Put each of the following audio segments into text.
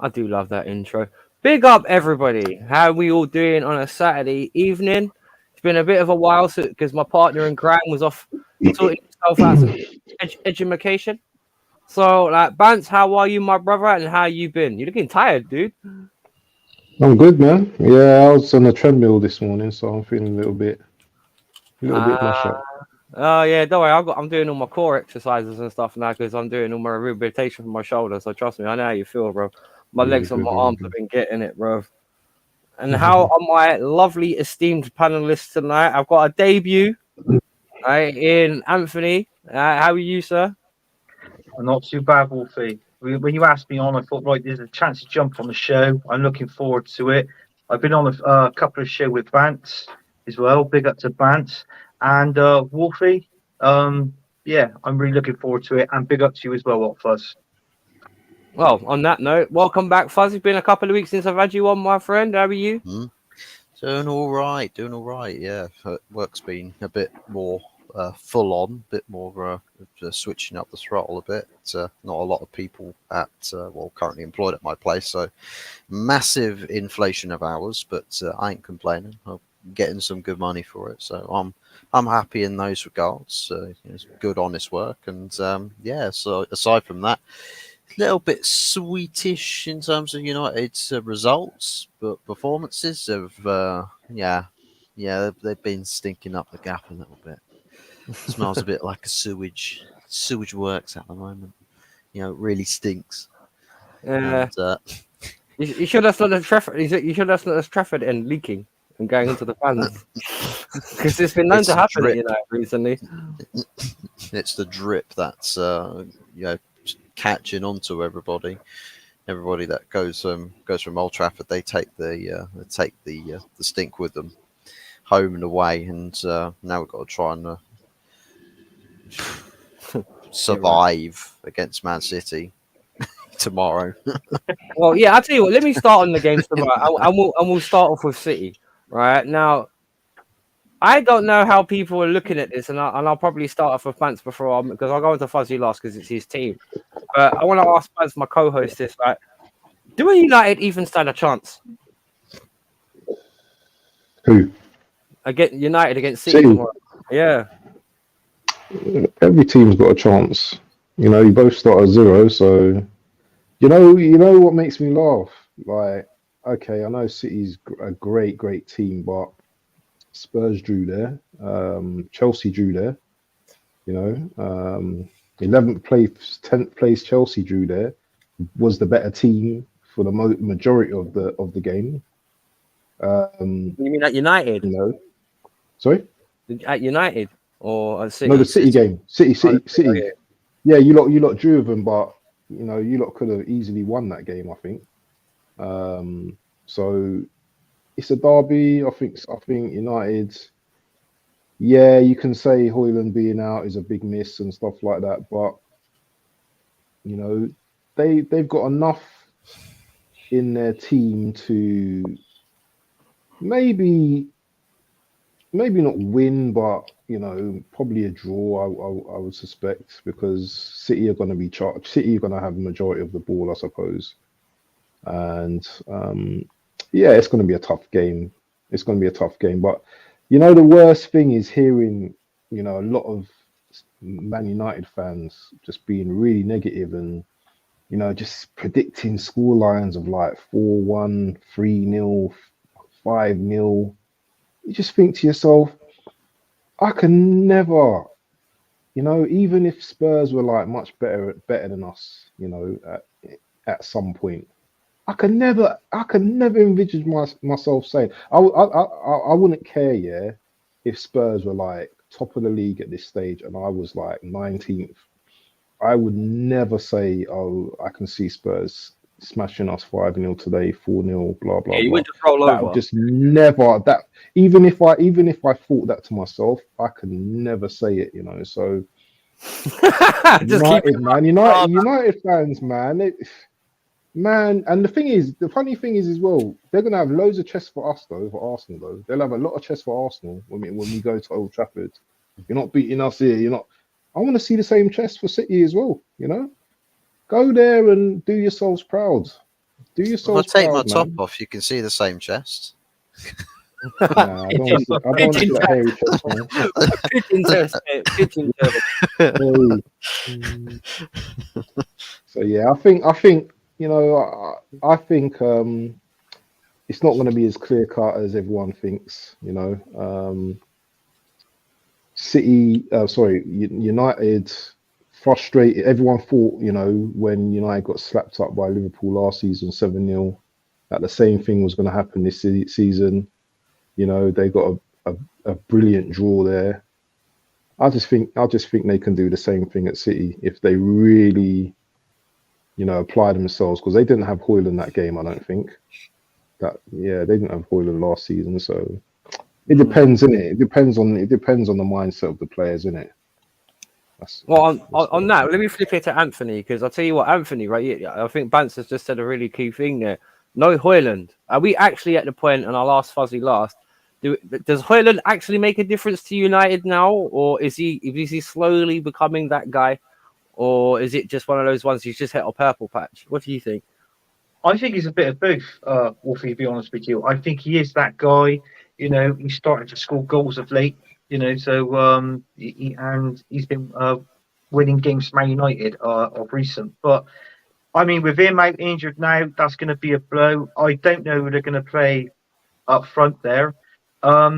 I do love that intro. Big up, everybody. How we all doing on a Saturday evening? It's been a bit of a while because my partner in crime was off sorting himself out some education. So, like, Bantz, how are you, my brother, and how you been? You're looking tired, dude. I'm good, man. Yeah, I was on the treadmill this morning, so I'm feeling a little bit Uh, mush up. oh yeah, don't worry. I'm doing all my core exercises and stuff now because I'm doing all my rehabilitation for my shoulder. So trust me, I know how you feel, bro. My Yeah, legs and my good, arms yeah, have been getting it, bro. And how good. are my lovely esteemed panelists tonight? I've got a debut, right, in Anthony. How are you, sir? Not too bad, Wolfie. When you asked me on, I thought, right, there's a chance to jump on the show. I'm looking forward to it. I've been on a couple of shows with Bantz as well. Big up to Bantz and Wolfie. Yeah, I'm really looking forward to it. And big up to you as well, What Fuzz. Well, on that note, welcome back, Fuzz. It's been a couple of weeks since I've had you on, my friend. How are you? Doing all right, Yeah, work's been a bit more full on, a bit more switching up the throttle a bit. Not a lot of people currently employed at my place, so massive inflation of hours, but I ain't complaining. I'm getting some good money for it, so I'm happy in those regards. It's good, honest work, and yeah. So aside from that, little bit sweetish in terms of United's results, but performances have they've been stinking up the gap a little bit. Smells a bit like a sewage works at the moment. It really stinks. Yeah. And You should have started Trafford. You should have started Trafford and leaking and going into the fans because it's been known it's to the happen at drip. United recently. It's the drip that's catching onto everybody. Everybody that goes from Old Trafford, they take the stink with them home and away, and now we've got to try and survive against Man City tomorrow. Well, yeah, I'll tell you what. Let me start on the games tomorrow, and we'll start off with City. Right now, I don't know how people are looking at this, and I'll probably start off with Pants before because I'll go into Fuzzy last because it's his team. But I want to ask Pants, my co-host, this: right, do United even stand a chance Who? against United against City City. tomorrow? Yeah. Every team's got a chance. You both start at zero, so you know what makes me laugh? Like, okay, I know City's a great team, but Spurs drew there. Chelsea drew there. You know, 11th place, 10th place Chelsea drew there. Was the better team for the majority of the game. You mean at United? You know, sorry. At United or at No, City? the City game. City. Okay. Yeah, you lot drew with them, but you lot could have easily won that game. I think. So it's a derby. I think United. Yeah, you can say Hoyland being out is a big miss and stuff like that, but you know they've got enough in their team to maybe not win, but probably a draw. I would suspect because City are going to be charged. City are going to have the majority of the ball, I suppose, and yeah, it's going to be a tough game. It's going to be a tough game, but the worst thing is hearing a lot of Man United fans just being really negative and just predicting score lines of like 4-1, 3-0, 5-0. You just think to yourself, I can never, even if Spurs were like much better than us, at some point, I can never envisage myself saying I wouldn't care, yeah, if Spurs were like top of the league at this stage and I was like 19th. I would never say, oh, I can see Spurs smashing us 5-0 today, 4-0, blah Yeah, blah you blah. went to roll That would over. just never that even if I thought that to myself, I can never say it, So Just keep it United, man, United fans, man. Man, and the funny thing is as well, they're gonna have loads of chests for us though, for Arsenal though. They'll have a lot of chests for Arsenal when we go to Old Trafford. You're not beating us here. You're not. I want to see the same chest for City as well. Go there and do yourselves proud. Do If I yourselves take my proud, top man. off, you can see the same chest. Nah, I don't want to see that hairy chest, man. Pigeon test, mate. Pigeon test. Hey. So yeah, I think you know, I think it's not going to be as clear cut as everyone thinks. You know, United frustrated. Everyone thought, you know, when United got slapped up by Liverpool last season 7-0, that the same thing was going to happen this season. You know, they got a brilliant draw there. I just think they can do the same thing at City if they really, you know, apply themselves, because they didn't have Hoyle in that game. I don't think they didn't have Hoyle last season, so it depends, innit? It depends on the mindset of the players, innit? Well, on that, let me flip it to Anthony, because I'll tell you what, Anthony, right? I think Bantz has just said a really key thing there. No Hoyland. Are we actually at the point, and I'll ask Fuzzy last, does Hoyland actually make a difference to United now, or is he slowly becoming that guy, or is it just one of those ones he's just hit a purple patch? What do you think? I think he's a bit of both, Wolfie, to be honest with you. I think he is that guy. You know, he's starting to score goals of late. You know, so he's been winning games for Man United of recent. But I mean, with him out injured now, that's going to be a blow. I don't know who they're going to play up front there. The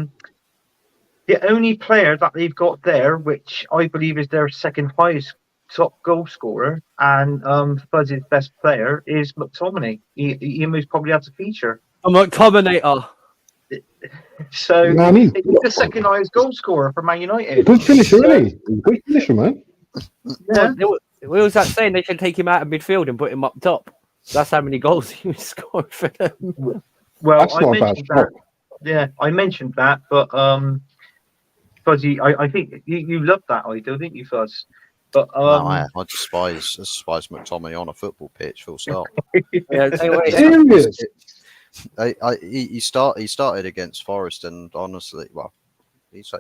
only player that they've got there, which I believe is their second highest top goal scorer and Fuzzy's best player, is McTominay. He most probably has a feature. I'm a Terminator. So Man, he's the second highest goal scorer for Man United. Good finisher, really. Good finisher, man. Yeah. We was that saying they should take him out of midfield and put him up top. That's how many goals he was scoring for them. Well, That's I not a bad mentioned that. Yeah, I mentioned that, but Fuzzy, I think you love that idea, didn't you, Fuzz? But No, I despise McTominay on a football pitch. Full stop. Yeah, Serious. He started against Forest, and honestly, well,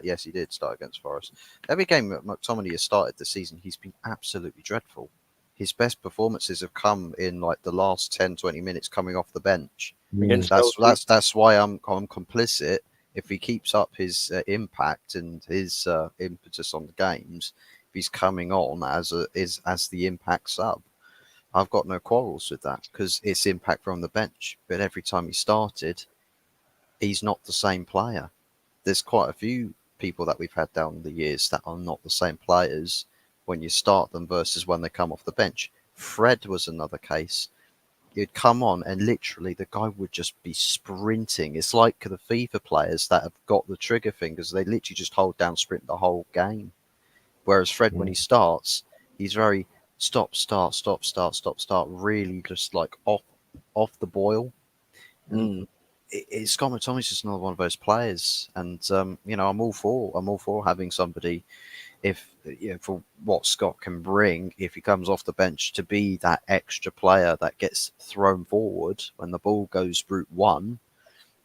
yes, he did start against Forest. Every game that McTominay has started this season, he's been absolutely dreadful. His best performances have come in like the last 10-20 minutes coming off the bench. That's why I'm complicit. If he keeps up his impact and his impetus on the games, if he's coming on as the impact sub, I've got no quarrels with that, because it's impact from the bench. But every time he started, he's not the same player. There's quite a few people that we've had down the years that are not the same players when you start them versus when they come off the bench. Fred was another case. He'd come on and literally the guy would just be sprinting. It's like the FIFA players that have got the trigger fingers. They literally just hold down sprint the whole game. Whereas Fred, when he starts, he's very stop, start, really just like off the boil. Scott McTominay's just another one of those players. And, I'm all for having somebody, for what Scott can bring, if he comes off the bench, to be that extra player that gets thrown forward when the ball goes route one.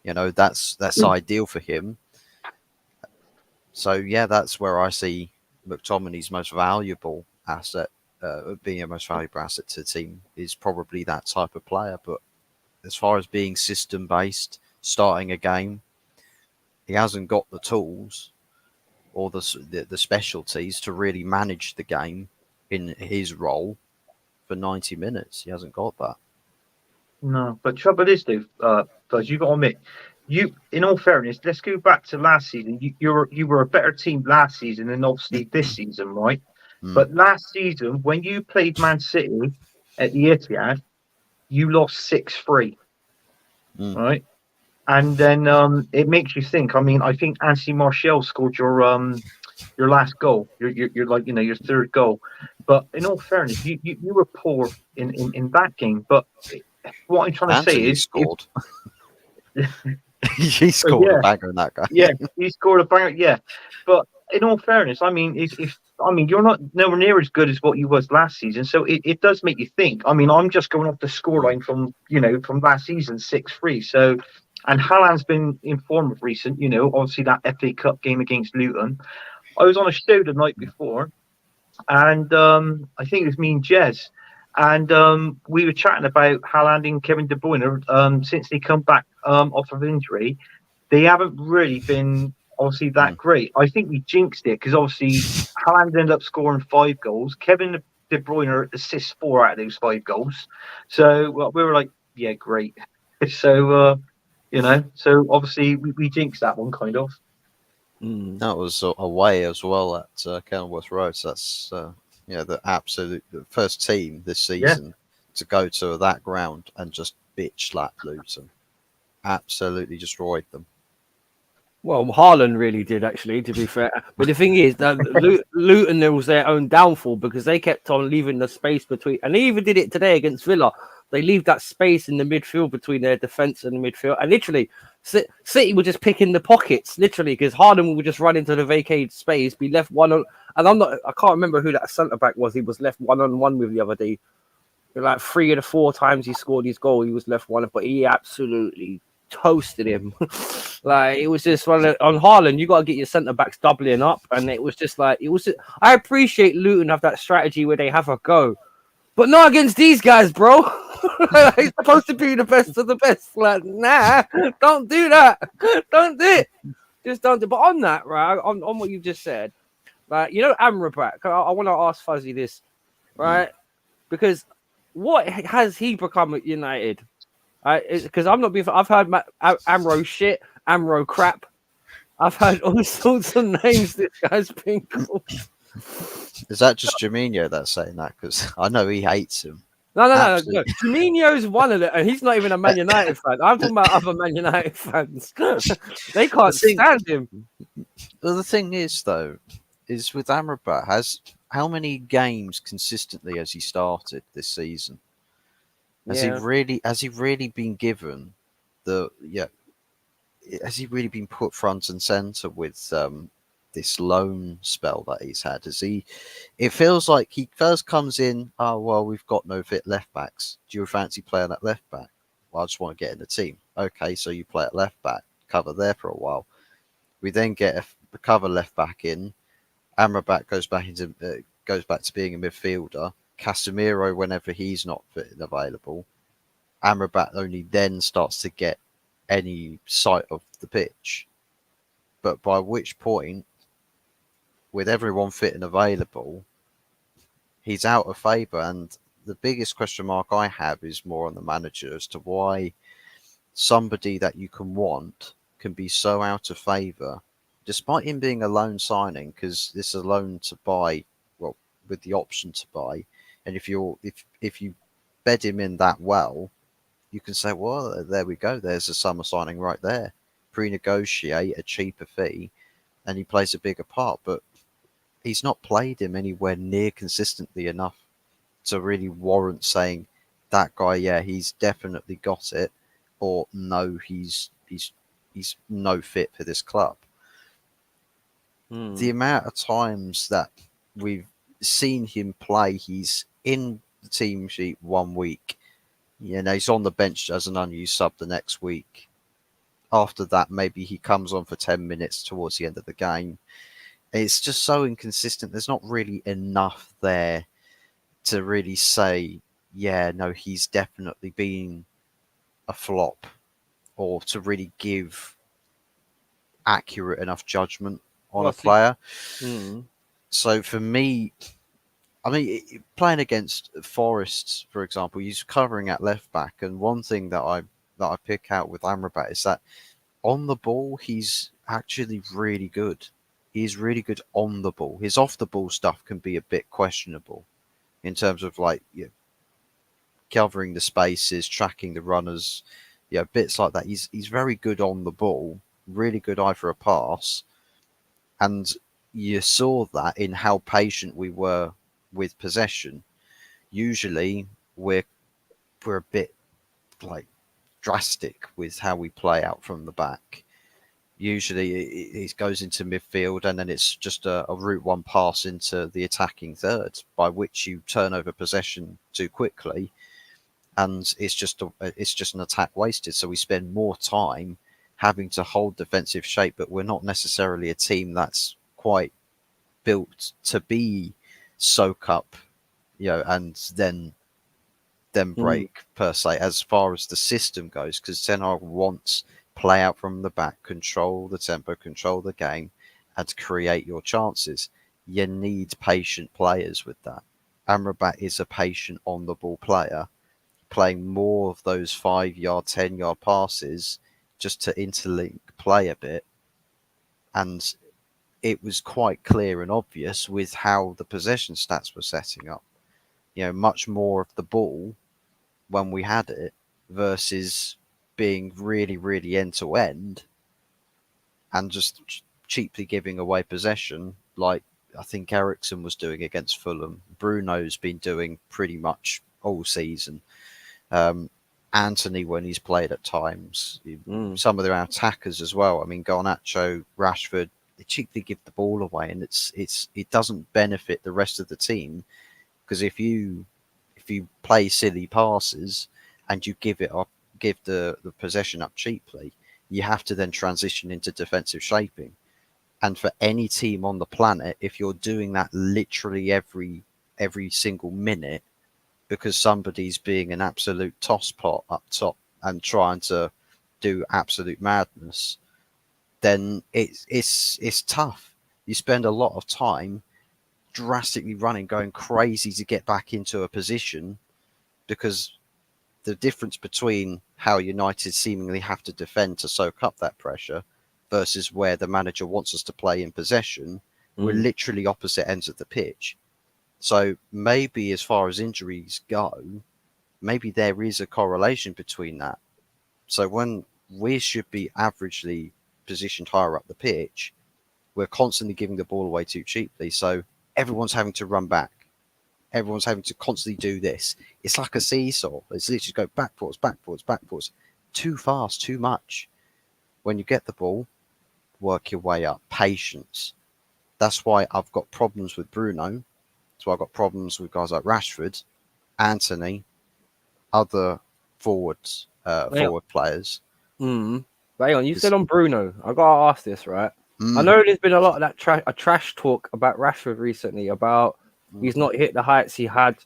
That's ideal for him. So yeah, that's where I see McTominay's most valuable asset, being a most valuable asset to the team, is probably that type of player. But as far as being system based, starting a game, he hasn't got the tools or the specialties to really manage the game in his role for 90 minutes. He hasn't got that. No, but trouble is, Dave, because you got to admit, in all fairness, let's go back to last season. You were a better team last season than obviously this season, right? But last season, when you played Man City at the Etihad, you lost 6-3, right? And then it makes you think. I mean, I think Anthony Martial scored your last goal, your third goal. But in all fairness, you were poor in that game. But what I'm trying to say is, scored. He scored a banger in that game. Yeah, he scored a banger. Yeah, but in all fairness, I mean, if you're not nowhere near as good as what you was last season, so it does make you think. I mean, I'm just going off the scoreline from last season, 6-3. So, and Haaland's been in form of recent. Obviously that FA Cup game against Luton. I was on a show the night before, and I think it was me and Jez, And we were chatting about Haaland and Kevin De Bruyne. Since they come back off of injury, they haven't really been obviously that great. I think we jinxed it because obviously Haaland ended up scoring 5 goals. Kevin De Bruyne assists 4 out of those 5 goals. So we were like, yeah, great. So so obviously we jinxed that one kind of. That was away as well at Kenilworth Road. So that's the first team this season to go to that ground and just bitch slap Luton. Absolutely destroyed them. Well, Haaland really did, actually, to be fair. But the thing is that Luton, there was their own downfall because they kept on leaving the space between, and they even did it today against Villa. They leave that space in the midfield between their defence and the midfield, and literally, City were just picking the pockets, literally, because Haaland would just run into the vacated space, be left one on, and I can't remember who that centre back was. He was left 1-on-1 with the other day. Like 3 of the 4 times he scored his goal, he was left one, but he absolutely toasted him. Like, it was just on Haaland, you got to get your centre backs doubling up, and it was just like I appreciate Luton have that strategy where they have a go, but not against these guys, bro. It's supposed to be the best of the best. Like, nah, don't do that. Don't do it. Just don't do it. But on that, right, on what you just said, like, Amrabat, I want to ask Fuzzy this, right? Because what has he become at United? Because I've heard Amro shit, Amro crap. I've heard all sorts of names this guy's been called. Is that just Firmino that's saying that? Because I know he hates him. No. Firmino's one of them, and he's not even a Man United fan. I'm talking about other Man United fans. They can't stand him. Well, the thing is, though, is with Amrabat, how many games consistently has he started this season? Has he really been given has he really been put front and center with this loan spell that he's had? It feels like he first comes in, oh, well, we've got no fit left backs. Do you fancy playing at left back? Well, I just want to get in the team. Okay, so you play at left back, cover there for a while. We then get a cover left back in. Amrabat goes back to being a midfielder. Casemiro, whenever he's not fit and available, Amrabat only then starts to get any sight of the pitch. But by which point, with everyone fit and available, he's out of favour. And the biggest question mark I have is more on the manager as to why somebody that you can want can be so out of favour, despite him being a loan signing, because this is a loan to buy, well, with the option to buy. And if you bed him in that well, you can say, well, there we go. There's a summer signing right there. Pre-negotiate a cheaper fee, and he plays a bigger part. But he's not played him anywhere near consistently enough to really warrant saying that guy, yeah, he's definitely got it, or no, he's no fit for this club. The amount of times that we've seen him play, he's in the team sheet 1 week, he's on the bench as an unused sub the next week. After that, maybe he comes on for 10 minutes towards the end of the game. It's just so inconsistent. There's not really enough there to really say, yeah, no, he's definitely been a flop, or to really give accurate enough judgment on a player. So for me, I mean, playing against Forest, for example, he's covering at left back, and one thing that I pick out with Amrabat is that on the ball, he's actually really good. He's really good on the ball. His off the ball stuff can be a bit questionable in terms of covering the spaces, tracking the runners, bits like that. He's very good on the ball, really good eye for a pass, and you saw that in how patient we were with possession. Usually we're a bit drastic with how we play out from the back. Usually it goes into midfield, and then it's just a route one pass into the attacking third, by which you turn over possession too quickly, and it's just an attack wasted. So we spend more time having to hold defensive shape, but we're not necessarily a team that's quite built to be soak up, and then them break per se, as far as the system goes, because Ten Hag wants play out from the back, control the tempo, control the game, and create your chances. You need patient players with that. Amrabat is a patient on the ball player, playing more of those 5-yard, 10-yard passes just to interlink play a bit. And it was quite clear and obvious with how the possession stats were setting up. Much more of the ball when we had it versus being really, really end to end and just cheaply giving away possession like I think Ericsson was doing against Fulham. Bruno's been doing pretty much all season. Anthony, when he's played at times, some of their attackers as well. I mean, Garnacho, Rashford, they cheaply give the ball away, and it doesn't benefit the rest of the team, because if you play silly passes and you give the possession up cheaply, you have to then transition into defensive shaping. And for any team on the planet, if you're doing that literally every single minute because somebody's being an absolute tosspot up top and trying to do absolute madness, then it's tough. You spend a lot of time drastically running, going crazy to get back into a position, because the difference between how United seemingly have to defend to soak up that pressure versus where the manager wants us to play in possession, we're literally opposite ends of the pitch. So maybe as far as injuries go, maybe there is a correlation between that. So when we should be averagely positioned higher up the pitch, we're constantly giving the ball away too cheaply. So everyone's having to run back. Everyone's having to constantly do this. It's like a seesaw. It's literally go backwards, backwards, backwards. Too fast, too much. When you get the ball, work your way up. Patience. That's why I've got problems with Bruno. That's why I've got problems with guys like Rashford, Anthony, other forward players. But hang on, you said on Bruno. I gotta ask this, right? I know there's been a lot of that trash talk about Rashford recently, about he's not hit the heights he had.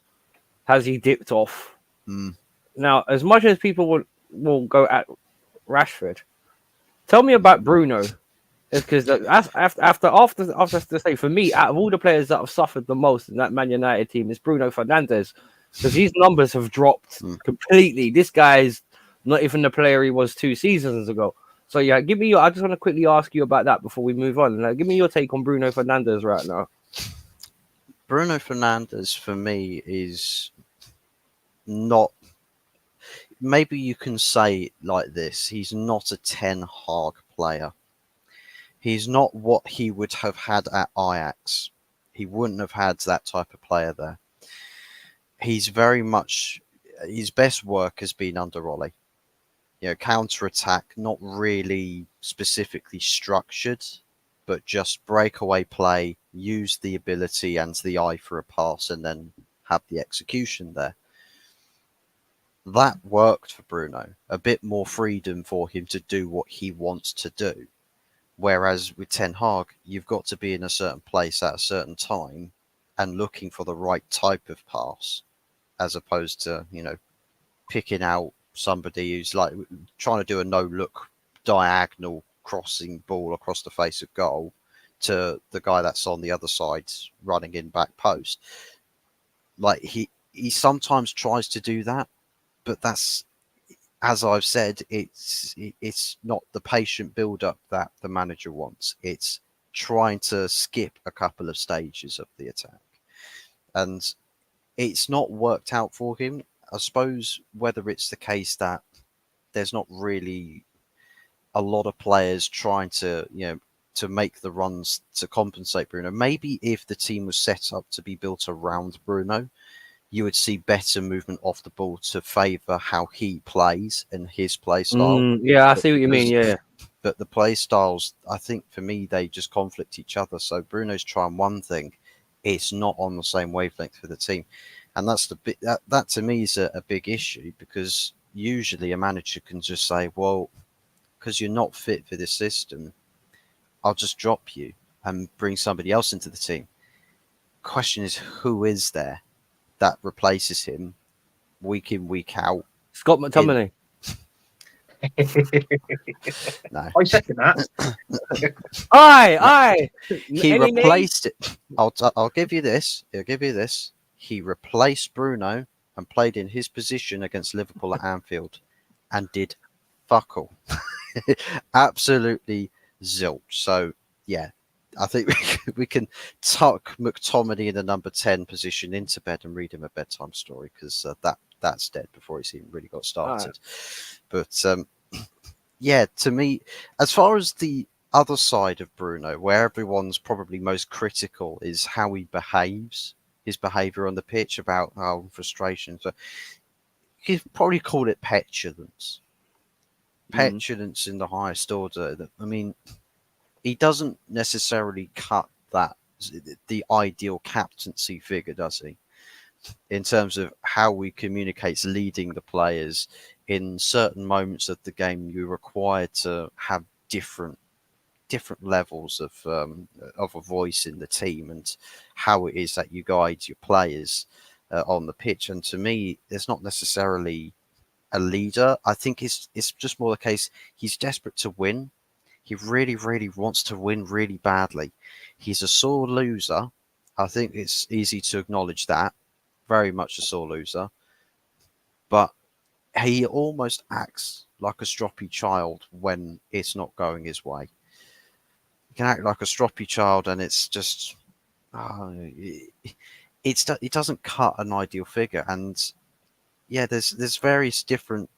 Has he dipped off? Now, as much as people will go at Rashford, tell me about Bruno. Because after to say, for me, out of all the players that have suffered the most in that Man United team, is Bruno Fernandes, because his numbers have dropped completely. This guy's not even the player he was 2 seasons ago. So yeah, I just want to quickly ask you about that before we move on. Give me your take on Bruno Fernandes right now. Bruno Fernandes for me is not. Maybe you can say it like this: he's not a Ten Hag player. He's not what he would have had at Ajax. He wouldn't have had that type of player there. He's very much, his best work has been under Ollie. Counter-attack, not really specifically structured, but just breakaway play, use the ability and the eye for a pass, and then have the execution there. That worked for Bruno. A bit more freedom for him to do what he wants to do. Whereas with Ten Hag, you've got to be in a certain place at a certain time and looking for the right type of pass, as opposed to, picking out somebody who's like trying to do a no-look diagonal crossing ball across the face of goal to the guy that's on the other side running in back post. Like he sometimes tries to do that, but that's, as I've said, it's not the patient build-up that the manager wants. It's trying to skip a couple of stages of the attack. And it's not worked out for him. I suppose whether it's the case that there's not really a lot of players trying to, to make the runs to compensate Bruno. Maybe if the team was set up to be built around Bruno, you would see better movement off the ball to favour how he plays and his play style. I see what you mean, yeah. But the play styles, I think for me, they just conflict each other. So Bruno's trying one thing, it's not on the same wavelength for the team. And that's that to me is a big issue, because usually a manager can just say, well, because you're not fit for this system, I'll just drop you and bring somebody else into the team. Question is, who is there that replaces him week in, week out. Scott McTominay. No, I second that. Aye. he Any name? replaced it. I'll give you this. I'll give you this. He replaced Bruno and played in his position against Liverpool at Anfield, and did fuck all. Absolutely zilch. So yeah, I think we can tuck McTominay in the number 10 position into bed and read him a bedtime story, because that's dead before it's even really got started. But yeah, to me, as far as the other side of Bruno, where everyone's probably most critical, is how he behaves, his behaviour on the pitch, about frustration. So you could probably call it petulance. Petulance in the highest order. I mean, he doesn't necessarily cut the ideal captaincy figure, does he? In terms of how he communicates, leading the players in certain moments of the game, you're required to have different levels of a voice in the team, and how it is that you guide your players on the pitch. And to me, it's not necessarily a leader. I think it's just more the case he's desperate to win. He really, really wants to win really badly. He's a sore loser. I think it's easy to acknowledge that. Very much a sore loser. But he almost acts like a stroppy child when it's not going his way. He can act like a stroppy child, and it's just... it doesn't cut an ideal figure. And yeah, there's various different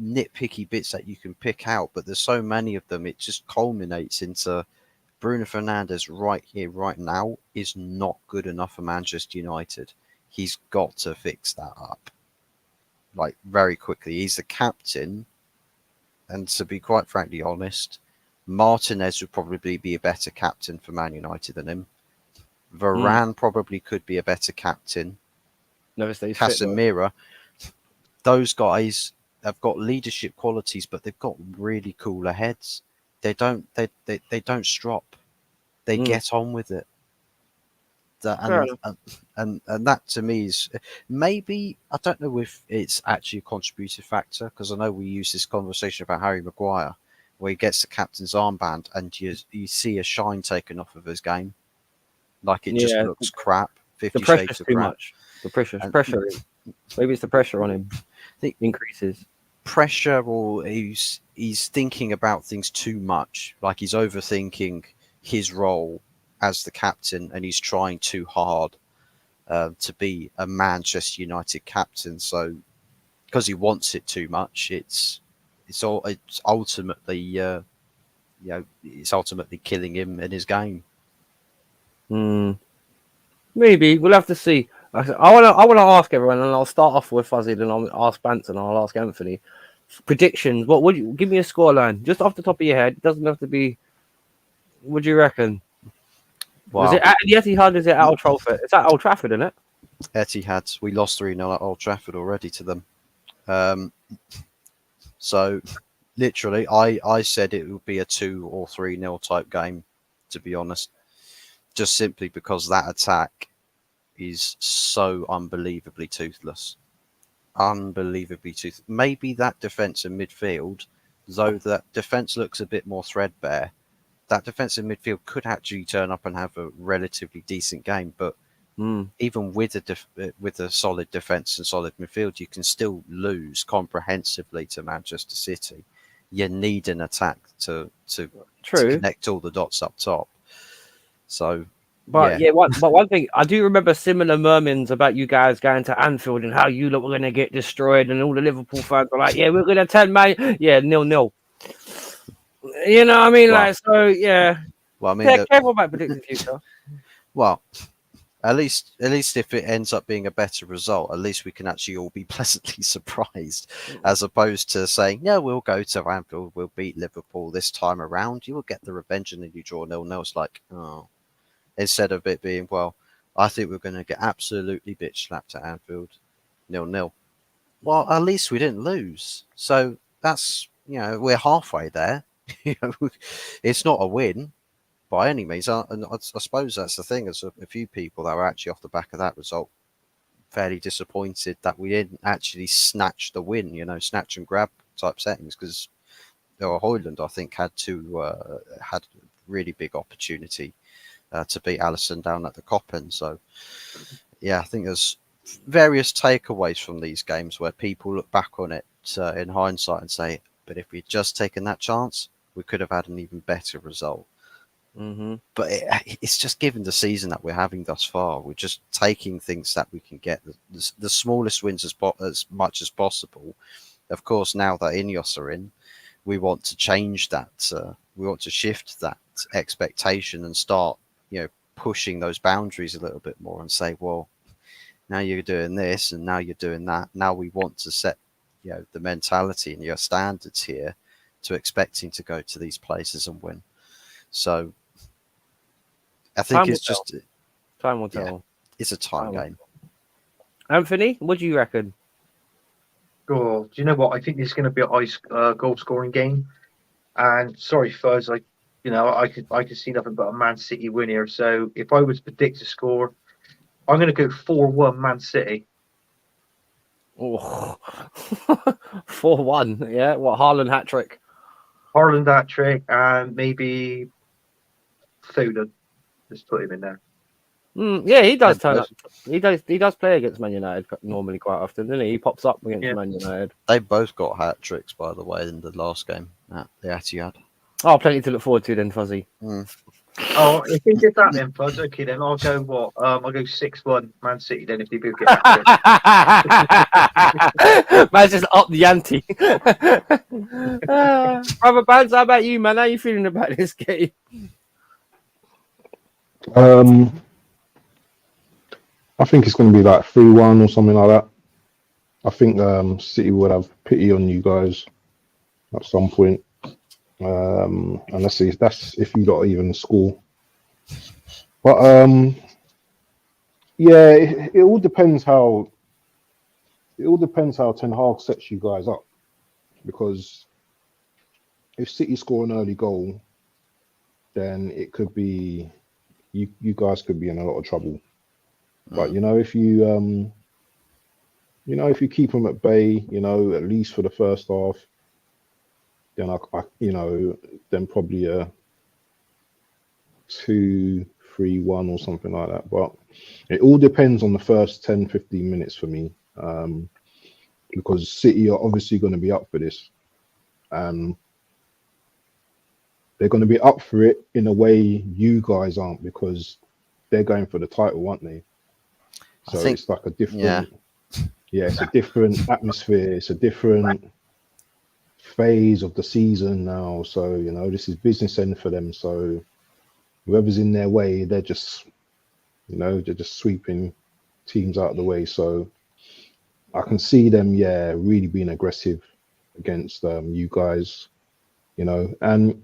nitpicky bits that you can pick out, but there's so many of them, it just culminates into Bruno Fernandes right here, right now, is not good enough for Manchester United. He's got to fix that up, like, very quickly. He's the captain, and to be quite frankly honest, Martinez would probably be a better captain for Man United than him. Varane probably could be a better captain. Never stays fit, though. Casemiro, those guys have got leadership qualities, but they've got really cooler heads. They don't strop. They get on with it. And that to me is maybe, I don't know if it's actually a contributing factor, because I know we use this conversation about Harry Maguire, where he gets the captain's armband and you see a shine taken off of his game, like it just looks crap. 50 the pressure's shades of too crap. much. The pressure. Maybe it's the pressure on him. I think increases. Pressure, or he's thinking about things too much, like he's overthinking his role as the captain, and he's trying too hard to be a Manchester United captain. So because he wants it too much, it's ultimately it's ultimately killing him in his game. Maybe we'll have to see. I want to ask everyone, and I'll start off with Fuzzy, then I'll ask Bantz, and I'll ask Anthony. Predictions. What would you give me a scoreline just off the top of your head? It doesn't have to be. What do you reckon? Wow. Was it at the Etihad? Is it at Old Trafford? It's at Old Trafford, isn't it? Etihad. We lost 3-0 at Old Trafford already to them. So literally, I said it would be a 2 or 3-0 type game, to be honest, just simply because that attack is so unbelievably toothless. Maybe that defence in midfield, though that defence looks a bit more threadbare, that defence in midfield could actually turn up and have a relatively decent game. But even with a solid defence and solid midfield, you can still lose comprehensively to Manchester City. You need an attack to connect all the dots up top. So... But one thing, I do remember similar murmurings about you guys going to Anfield and how you lot were going to get destroyed, and all the Liverpool fans were like, "Yeah, we're going to 10, man. Yeah, 0-0." You know what I mean? Well, like, so yeah. Well, I mean, careful about predicting future. Well, at least if it ends up being a better result, at least we can actually all be pleasantly surprised, as opposed to saying, "No, we'll go to Anfield, we'll beat Liverpool this time around. You will get the revenge, and then you draw 0-0." It's like, oh. Instead of it being, well, I think we're going to get absolutely bitch slapped at Anfield, 0-0. Well, at least we didn't lose. So that's, we're halfway there. It's not a win by any means. And I suppose that's the thing. There's a few people that were actually off the back of that result fairly disappointed that we didn't actually snatch the win, snatch and grab type settings, because Hoyland, I think, had a really big opportunity to beat Allison down at the Coppen. So, yeah, I think there's various takeaways from these games where people look back on it in hindsight and say, but if we'd just taken that chance, we could have had an even better result. Mm-hmm. But it's just given the season that we're having thus far, we're just taking things that we can get, the smallest wins as much as possible. Of course, now that Ineos are in, we want to change that. We want to shift that expectation and start, pushing those boundaries a little bit more and say, well, now you're doing this and now you're doing that. Now we want to set, the mentality and your standards here to expecting to go to these places and win. So I think it's just time will tell. It's a time game. Anthony, what do you reckon? Oh, do you know what? I think this is going to be a high goal scoring game. And sorry, Fuzz, I could see nothing but a Man City win here. So if I was to predict a score, I'm going to go 4-1 Man City. Oh, 4-1. Yeah, what, Haaland hat trick? Haaland hat trick, and maybe Foden. Just put him in there. Yeah, he does turn up. He does play against Man United normally quite often, doesn't he? He pops up against Man United. They both got hat tricks, by the way, in the last game at the Etihad. Oh, plenty to look forward to then, Fuzzy. Oh, if he did that then, Fuzz, okay, then I'll go what? I'll go 6-1 Man City then if they both get Man's just up the ante. Brother Bantz, how about you, man? How you feeling about this game? I think it's going to be like 3-1 or something like that. I think City would have pity on you guys at some point. And that's if you got even score. But it all depends how Ten Hag sets you guys up, because if City score an early goal, then it could be you guys could be in a lot of trouble. But if you keep them at bay, at least for the first half, then then probably a 2-3-1 or something like that. But it all depends on the first 10-15 minutes for me, because City are obviously going to be up for this. They're going to be up for it in a way you guys aren't, because they're going for the title, aren't they? So I think it's like a different, it's a different atmosphere. It's a different phase of the season now. So, this is business end for them. So whoever's in their way, they're just sweeping teams out of the way. So I can see them, really being aggressive against you guys, and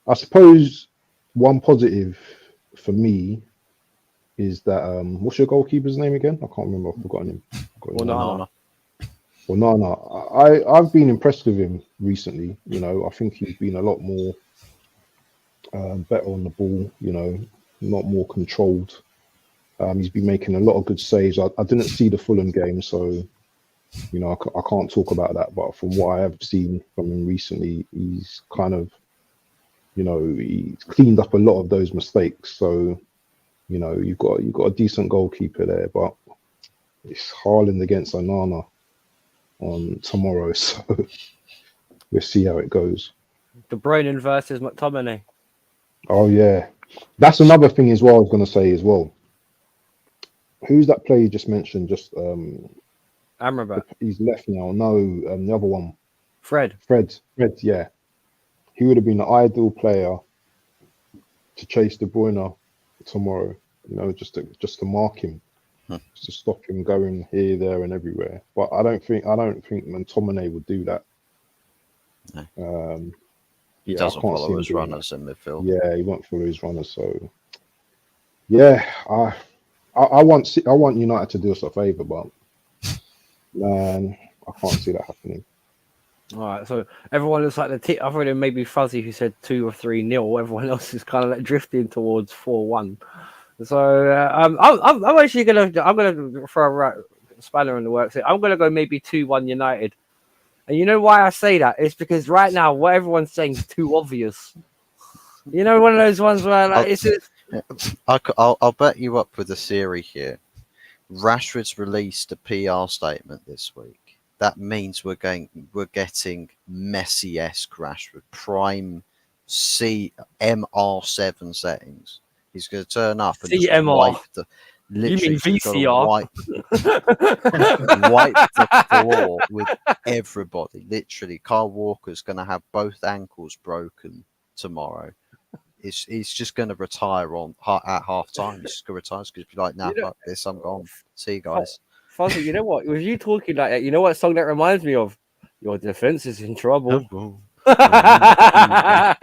I suppose one positive for me is that what's your goalkeeper's name again? I can't remember. I've forgotten him. Nana. I've been impressed with him recently. I think he's been a lot more better on the ball. A lot more controlled. He's been making a lot of good saves. I didn't see the Fulham game, so I can't talk about that. But from what I have seen from him recently, he's kind of he's cleaned up a lot of those mistakes. So you've got a decent goalkeeper there, but it's Haaland against Onana on tomorrow, so we'll see how it goes. De Bruyne versus McTominay. Oh yeah, that's another thing as well. I was going to say as well. Who's that player you just mentioned? Just Amrabat. He's left now. No, the other one. Fred. Yeah, he would have been the ideal player to chase De Bruyne tomorrow. Just to mark him. Just to stop him going here, there, and everywhere. But I don't think McTominay would do that. No. He doesn't follow his runners in midfield. Yeah, he won't follow his runners. So yeah, I want United to do us a favour, but man, I can't see that happening. All right, so everyone looks like other than maybe Fuzzy, who said 2 or 3-0. Everyone else is kind of like drifting towards 4-1. So I'm actually gonna throw a spanner in the works. I'm gonna go maybe 2-1 United. And you know why I say that? It's because right now what everyone's saying is too obvious. You know, one of those ones where like it's just, I'll bet you up with a theory here. Rashford's released a PR statement this week. That means we're getting Messi-esque Rashford, prime CMR7 settings. He's going to turn up and just CMR. wipe the. You mean Literally, he's gotta VCR? wipe the floor with everybody. Literally, Kyle Walker's going to have both ankles broken tomorrow. He's just going to retire at half time. He's just going to retire because he'll be like, nah, fuck this, I'm gone. See you guys. Fuzzy, you know what? With you talking like that, you know what song that reminds me of? Your defense is in trouble. Rashford's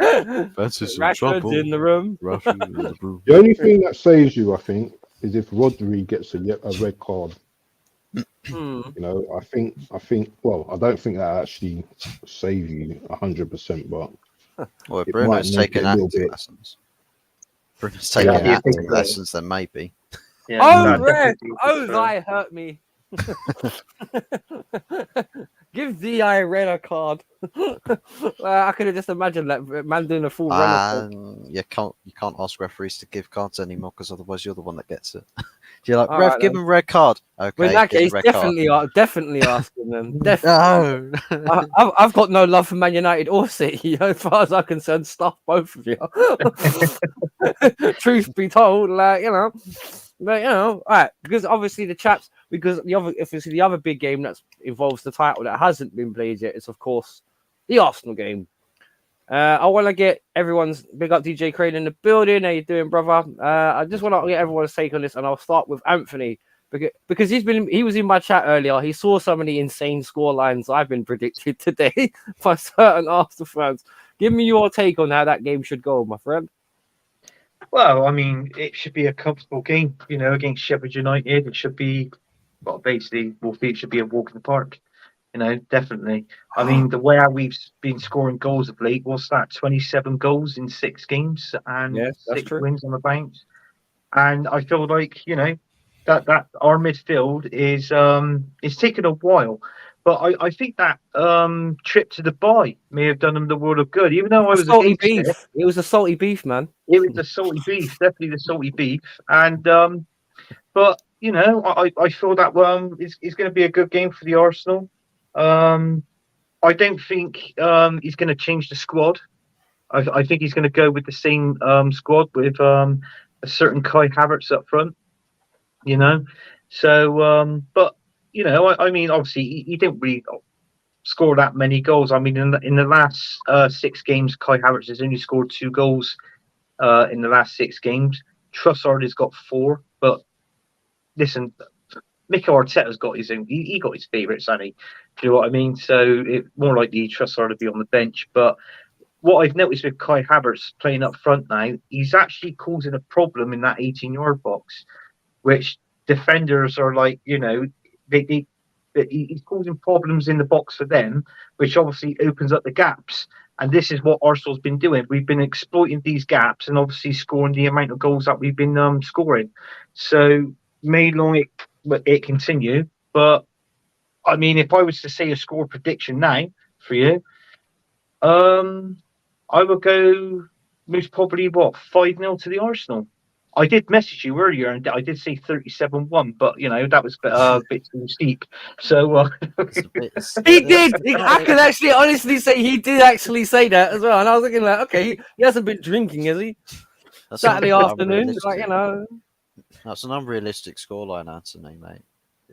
in the room. The only thing that saves you, I think, is if Rodri gets a red card. You know, I think. Well, I don't think that actually save you 100%, but well, if Bruno's taking acting lessons. Bruno's taking acting lessons, then maybe. Yeah, oh, Red! Oh, thy hurt me. Give DI Red a card. I could have just imagined that man doing a full run. You can't ask referees to give cards anymore because otherwise you're the one that gets it. You're like, All ref, right, give him a red card. Okay, well, in that case, definitely asking them. Definitely. No. I've got no love for Man United or City. As far as I'm concerned, stuff both of you. Truth be told, like, you know. But, you know, all right, because obviously the other big game that involves the title that hasn't been played yet is, of course, the Arsenal game. I want to get everyone's big up DJ Crane in the building. How you doing, brother? I just want to get everyone's take on this, and I'll start with Anthony because he was in my chat earlier. He saw some of the insane score lines I've been predicted today by certain Arsenal fans. Give me your take on how that game should go, my friend. Well, I mean, it should be a comfortable game, you know, against Sheffield United. It should be, well, basically, Wolfie, it should be a walk in the park, you know, definitely. I mean, the way we've been scoring goals of late, what's that, 27 goals in 6 games and 6 wins on the bounce. And I feel like, you know, that our midfield is taking a while. But I think that trip to Dubai may have done them the world of good, even though I was salty beef. It was a salty beef, man. It was the salty beef, definitely the salty beef. And but you know, I feel that it's going to be a good game for the Arsenal. I don't think he's going to change the squad. I think he's going to go with the same squad with a certain Kai Havertz up front. You know, so but. You know, I mean, obviously, he didn't really score that many goals. I mean, in the last 6 games, Kai Havertz has only scored 2 goals in the last 6 games. Trossard has got 4. But listen, Mikel Arteta's got his own. He got his favourites, hasn't he? Do you know what I mean? So it's more likely Trossard to be on the bench. But what I've noticed with Kai Havertz playing up front now, he's actually causing a problem in that 18-yard box, which defenders are like, you know, he's causing problems in the box for them, which obviously opens up the gaps. And this is what Arsenal's been doing. We've been exploiting these gaps and obviously scoring the amount of goals that we've been scoring. So may long it continue. But I mean, if I was to say a score prediction now for you, I would go most probably 5-0 to the Arsenal. I did message you earlier, and I did say 37-1, but you know that was a bit too steep. So he did. I can actually honestly say he did actually say that as well. And I was thinking, like, okay, he hasn't been drinking, has he? That's Saturday afternoon, like, you know. That's an unrealistic scoreline, Anthony, mate.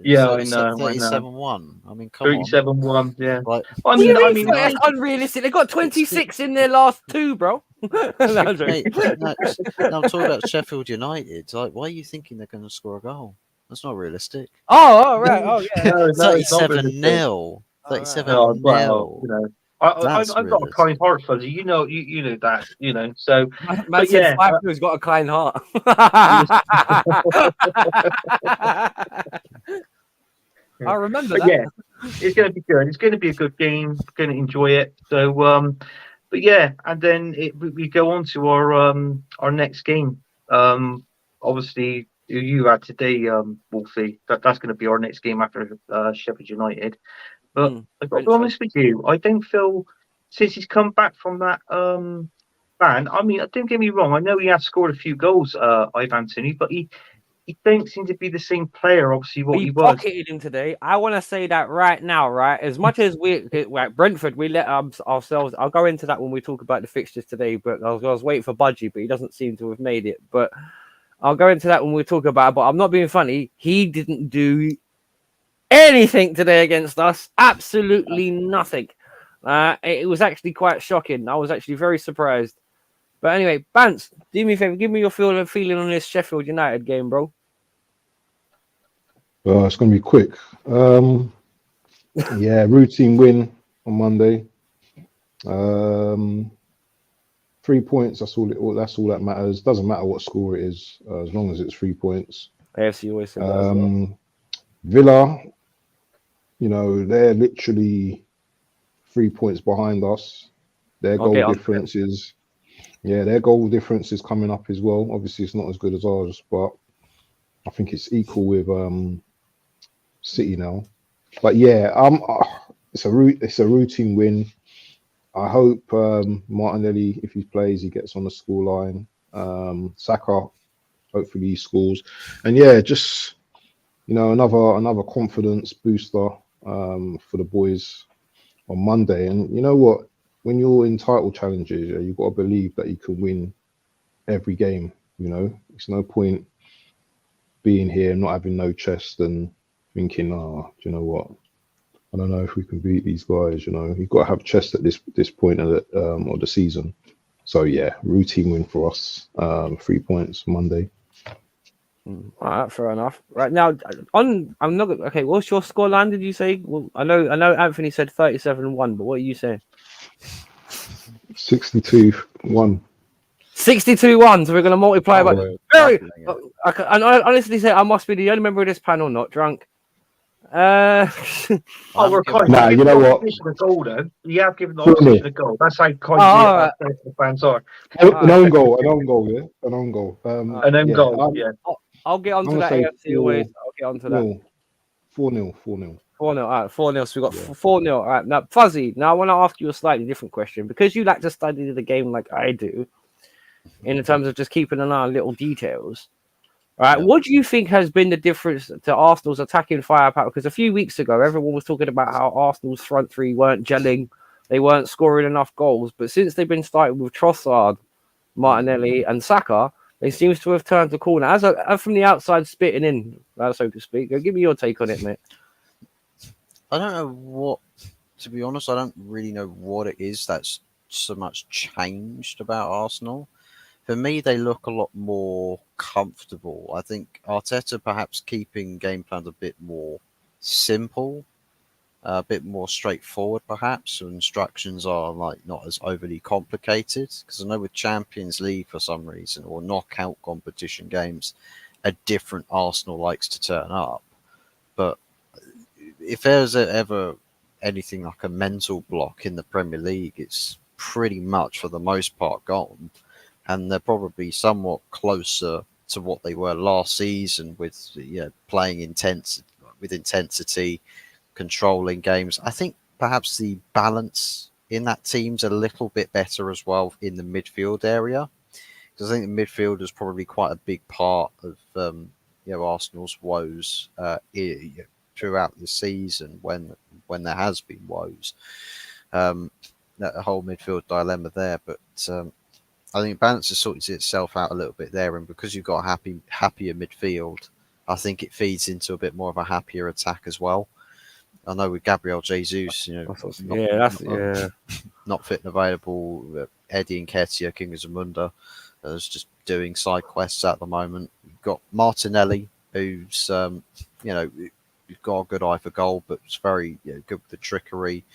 Yeah, I know. 37-1. I mean, come 37-1 yeah. Like, I mean, that's unrealistic. They got 26 in their last 2, bro. No, I'm talking about Sheffield United. Like, why are you thinking they're going to score a goal? That's not realistic. Oh, right. Oh, yeah. 37-0. 37-0. Well, you know, I've got a kind heart, Fuzzy. You know that. You know, so. Man said Fiverr's got a kind heart. I remember that. Yeah, it's going to be good. It's going to be a good game. Going to enjoy it. So, but yeah, and then we go on to our next game. obviously you had today, Wolfie. That's going to be our next game after Sheffield United. But I've got to be honest with you, I don't feel since he's come back from that ban. I mean, don't get me wrong. I know he has scored a few goals, Ivan Anthony, but he don't seem to be the same player. Obviously, what he was. Pocketed him today. I want to say that right now, right? As much as we, like Brentford, we let ourselves. I'll go into that when we talk about the fixtures today. But I was waiting for Budgie, but he doesn't seem to have made it. But I'll go into that when we talk about it. But I'm not being funny. He didn't do anything today against us. Absolutely nothing. It was actually quite shocking. I was actually very surprised. But anyway, Bantz, do me a favor. Give me your feeling on this Sheffield United game, bro. It's going to be quick. Yeah, routine win on Monday. 3 points. That's all that matters. Doesn't matter what score it is, as long as it's 3 points. AFC always said that as well. Villa, they're literally 3 points behind us. Their goal difference is, their goal difference is coming up as well. Obviously, it's not as good as ours, but I think it's equal with City now. But yeah, it's a routine win. I hope Martinelli, if he plays, he gets on the score line. Saka, hopefully he scores. And yeah, just another confidence booster for the boys on Monday. And you know what? When you're in title challenges, you've got to believe that you can win every game. It's no point being here and not having no chest and thinking, do you know what? I don't know if we can beat these guys. You've got to have chest at this point of the season. So yeah, routine win for us. 3 points Monday. All right, fair enough. Right now, I'm not okay. What's your scoreline? Did you say? Well, I know. Anthony said 37-1, but what are you saying? 62-1. 62-1. So we're going to multiply by very. And I honestly say I must be the only member of this panel not drunk. We're kind. Nah, you know what? A goal, though. You have given the opposition a goal. That's how kind the fans are. An own goal, yeah. An own goal. An own goal, yeah. I'll get onto that AFC always. I'll get onto that. 4-0. 4-0. All right, 4-0. So we got 4-0. All right, now Fuzzy. Now I want to ask you a slightly different question because you like to study the game like I do, in terms of just keeping an eye on little details. All right, what do you think has been the difference to Arsenal's attacking firepower? Because a few weeks ago, everyone was talking about how Arsenal's front three weren't gelling, they weren't scoring enough goals. But since they've been starting with Trossard, Martinelli, and Saka, they seems to have turned the corner. As from the outside, spitting in, so to speak. Give me your take on it, mate. I don't know what, to be honest, I don't really know what it is that's so much changed about Arsenal. For me, they look a lot more comfortable. I think Arteta perhaps keeping game plans a bit more simple, a bit more straightforward, perhaps. So instructions are not as overly complicated. Because I know with Champions League for some reason or knockout competition games, a different Arsenal likes to turn up. But if there's ever anything like a mental block in the Premier League, it's pretty much for the most part gone. And they're probably somewhat closer to what they were last season with playing with intensity, controlling games. I think perhaps the balance in that team's a little bit better as well in the midfield area. Because I think the midfield is probably quite a big part of Arsenal's woes throughout the season when there has been woes. That whole midfield dilemma there, but. I think Bantz has sorted itself out a little bit there, and because you've got a happier midfield, I think it feeds into a bit more of a happier attack as well. I know with Gabriel Jesus, not fit and available. Eddie Nketiah, King of Zamunda, is just doing side quests at the moment. You've got Martinelli, who's you've got a good eye for goal, but it's very good with the trickery,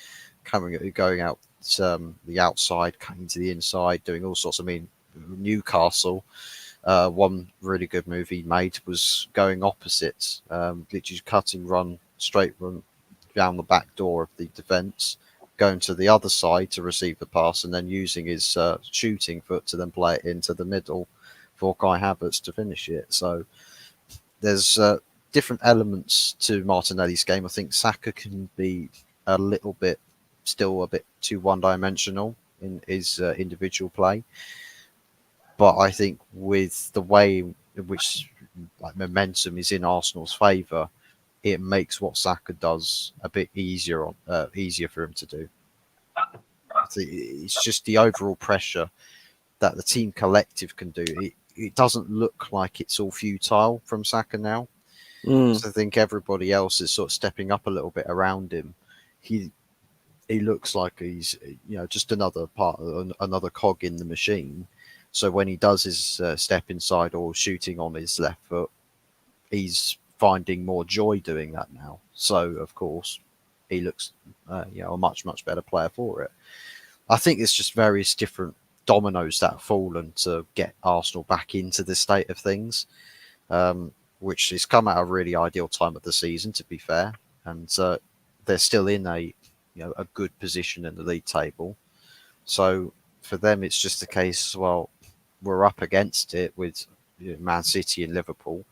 going out. The outside, cutting to the inside, doing all sorts. I mean, Newcastle, one really good move he made was going opposite, literally straight run down the back door of the defence, going to the other side to receive the pass, and then using his shooting foot to then play it into the middle for Kai Havertz to finish it. So there's different elements to Martinelli's game. I think Saka can be a little bit, still a bit too one-dimensional in his individual play. But I think with the way in which like momentum is in Arsenal's favour, it makes what Saka does a bit easier for him to do. It's just the overall pressure that the team collective can do. It doesn't look like it's all futile from Saka now. So I think everybody else is sort of stepping up a little bit around him. He looks like he's just another cog in the machine. So when he does his step inside or shooting on his left foot, he's finding more joy doing that now. So of course he looks a much better player for it. I think it's just various different dominoes that have fallen to get Arsenal back into this state of things, which has come at a really ideal time of the season, to be fair. And they're still in a good position in the league table. So for them, it's just a case, well, we're up against it with Man City and Liverpool.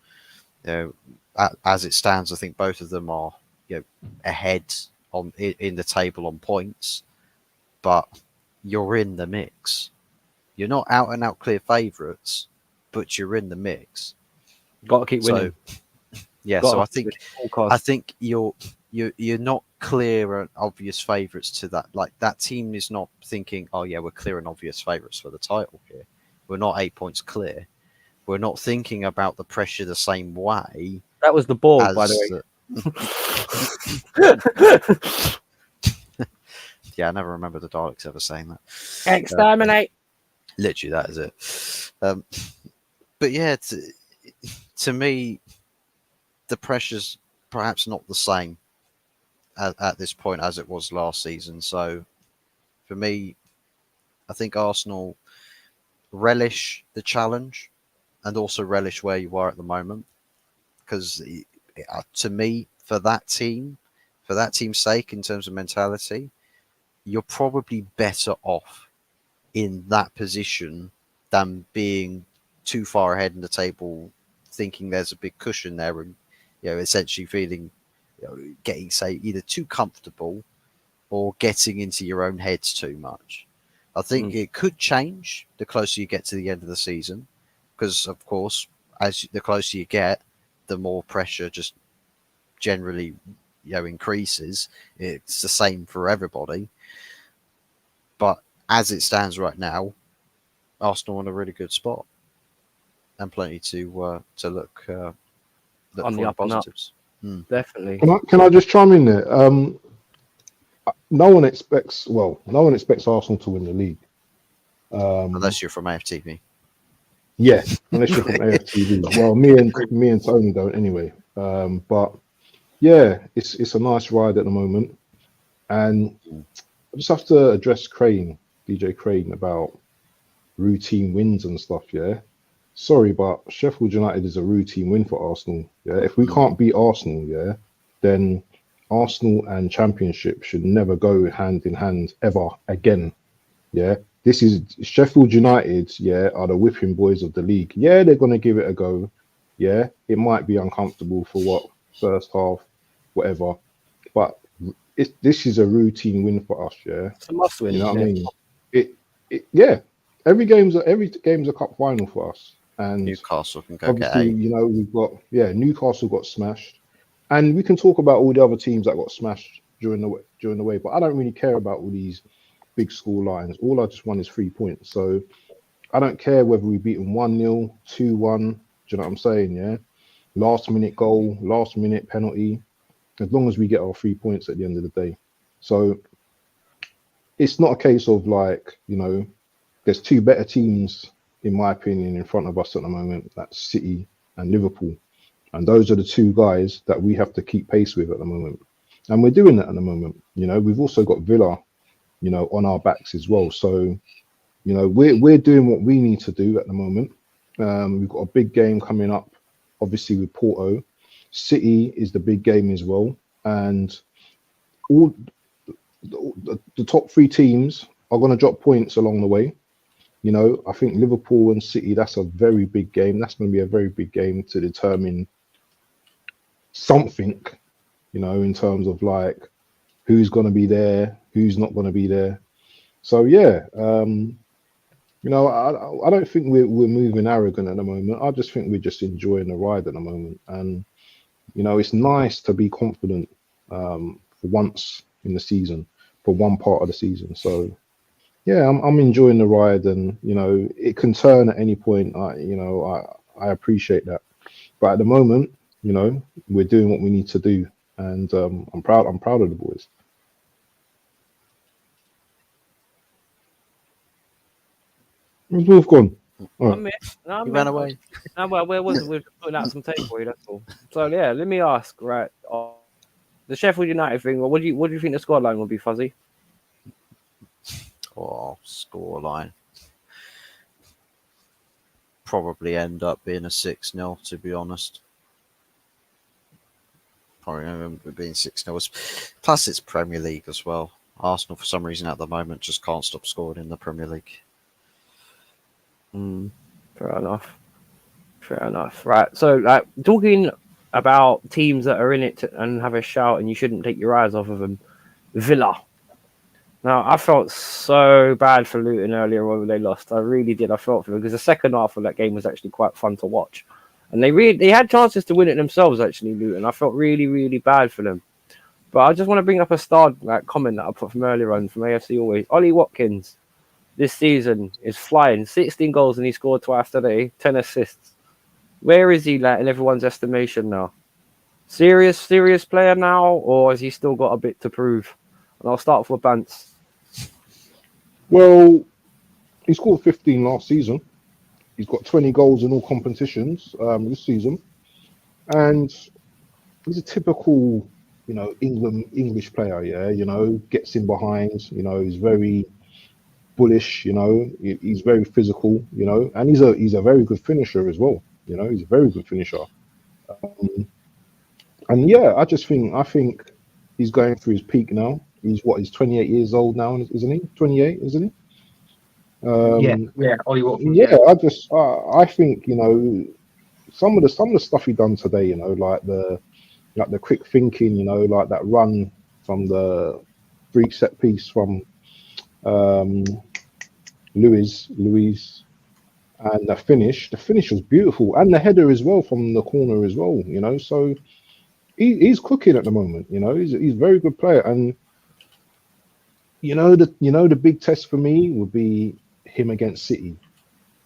As it stands, I think both of them are ahead in the table on points, but you're in the mix. You're not out and out clear favourites, but you're in the mix. Got to keep winning. So I think you're not clear and obvious favourites to that. Like that team is not thinking, oh yeah, we're clear and obvious favourites for the title here. We're not 8 points clear. We're not thinking about the pressure the same way. That was the ball, by the way. Yeah, I never remember the Daleks ever saying that. Exterminate. Literally, that is it. But yeah, to me, the pressure's perhaps not the same at this point as it was last season. So for me, I think Arsenal relish the challenge and also relish where you are at the moment. Because to me, for that team's sake, in terms of mentality, you're probably better off in that position than being too far ahead in the table, thinking there's a big cushion there, and essentially feeling, getting either too comfortable or getting into your own heads too much. I think it could change the closer you get to the end of the season, because of course, the closer you get, the more pressure just generally increases. It's the same for everybody. But as it stands right now, Arsenal in a really good spot and plenty to look on the up and up. Definitely. Can I just chime in there? No one expects Arsenal to win the league. Unless you're from AFTV. Yeah, unless you're from AFTV. Well, me and Tony don't anyway. But yeah, it's a nice ride at the moment. And I just have to address DJ Crane, about routine wins and stuff, yeah? Sorry, but Sheffield United is a routine win for Arsenal. Yeah, if we can't beat Arsenal, yeah, then Arsenal and Championship should never go hand in hand ever again. Yeah, this is Sheffield United. Yeah, are the whipping boys of the league. Yeah, they're gonna give it a go. Yeah, it might be uncomfortable for first half, whatever, but this is a routine win for us. Yeah, it's a must win. You know what I mean? Yeah. Every game's a cup final for us. And Newcastle can go get eight. We've got Newcastle got smashed, and we can talk about all the other teams that got smashed during the way. But I don't really care about all these big score lines. All I just want is 3 points. So I don't care whether we beat them 1-0, 2-1. Do you know what I'm saying? Yeah, last minute goal, last minute penalty. As long as we get our 3 points at the end of the day. So it's not a case of there's two better teams, in my opinion, in front of us at the moment. That's City and Liverpool. And those are the two guys that we have to keep pace with at the moment. And we're doing that at the moment. We've also got Villa, on our backs as well. So, we're doing what we need to do at the moment. We've got a big game coming up, obviously, with Porto. City is the big game as well. And all the top three teams are going to drop points along the way. You know, I think Liverpool and City, that's a very big game. That's going to be a very big game to determine something, you know, in terms of like who's going to be there, who's not going to be there. So yeah, you know, I don't think we're moving arrogant at the moment. I just think we're just enjoying the ride at the moment, and you know, it's nice to be confident for once in the season, for one part of the season. So yeah, I'm enjoying the ride, and you know, it can turn at any point. I appreciate that, but at the moment, you know, we're doing what we need to do, and I'm proud. I'm proud of the boys. Where's Wolf gone? All I'm right. here. No, I'm He here. ran away. No, well, where was it? We're putting out some tape for you. That's all. So yeah, let me ask. Right, the Sheffield United thing. Well, what do you think the scoreline will be, Fuzzy? Oh, scoreline. Probably end up being a 6-0, to be honest. Probably remember it being 6-0. Plus, it's Premier League as well. Arsenal, for some reason, at the moment, just can't stop scoring in the Premier League. Fair enough. Fair enough. Right. So, like, talking about teams that are in it and have a shout, and you shouldn't take your eyes off of them. Villa. Now, I felt so bad for Luton earlier when they lost. I really did. I felt for them because the second half of that game was actually quite fun to watch, and they had chances to win it themselves. Actually, Luton. I felt really, really bad for them. But I just want to bring up a star comment that I put from earlier on from AFC Always. Ollie Watkins this season is flying. 16 goals and he scored twice today. 10 assists. Where is he like in everyone's estimation now? Serious player now, or has he still got a bit to prove? And I'll start off with Bantz. Well, he scored 15 last season. He's got 20 goals in all competitions this season, and he's a typical, you know, English player. Yeah, you know, gets in behind. You know, he's very bullish. You know, he's very physical. You know, and he's a very good finisher as well. You know, he's a very good finisher. And yeah, I think he's going through his peak now. He's 28 years old now, isn't he? 28, isn't he? Yeah, Ollie Watkins. Yeah, I think, you know, some of the stuff he done today, you know, like the quick thinking, you know, like that run from the free set piece from Luis, and the finish was beautiful, and the header as well from the corner as well, you know. So he's cooking at the moment, you know. He's a very good player, and you know the big test for me would be him against City,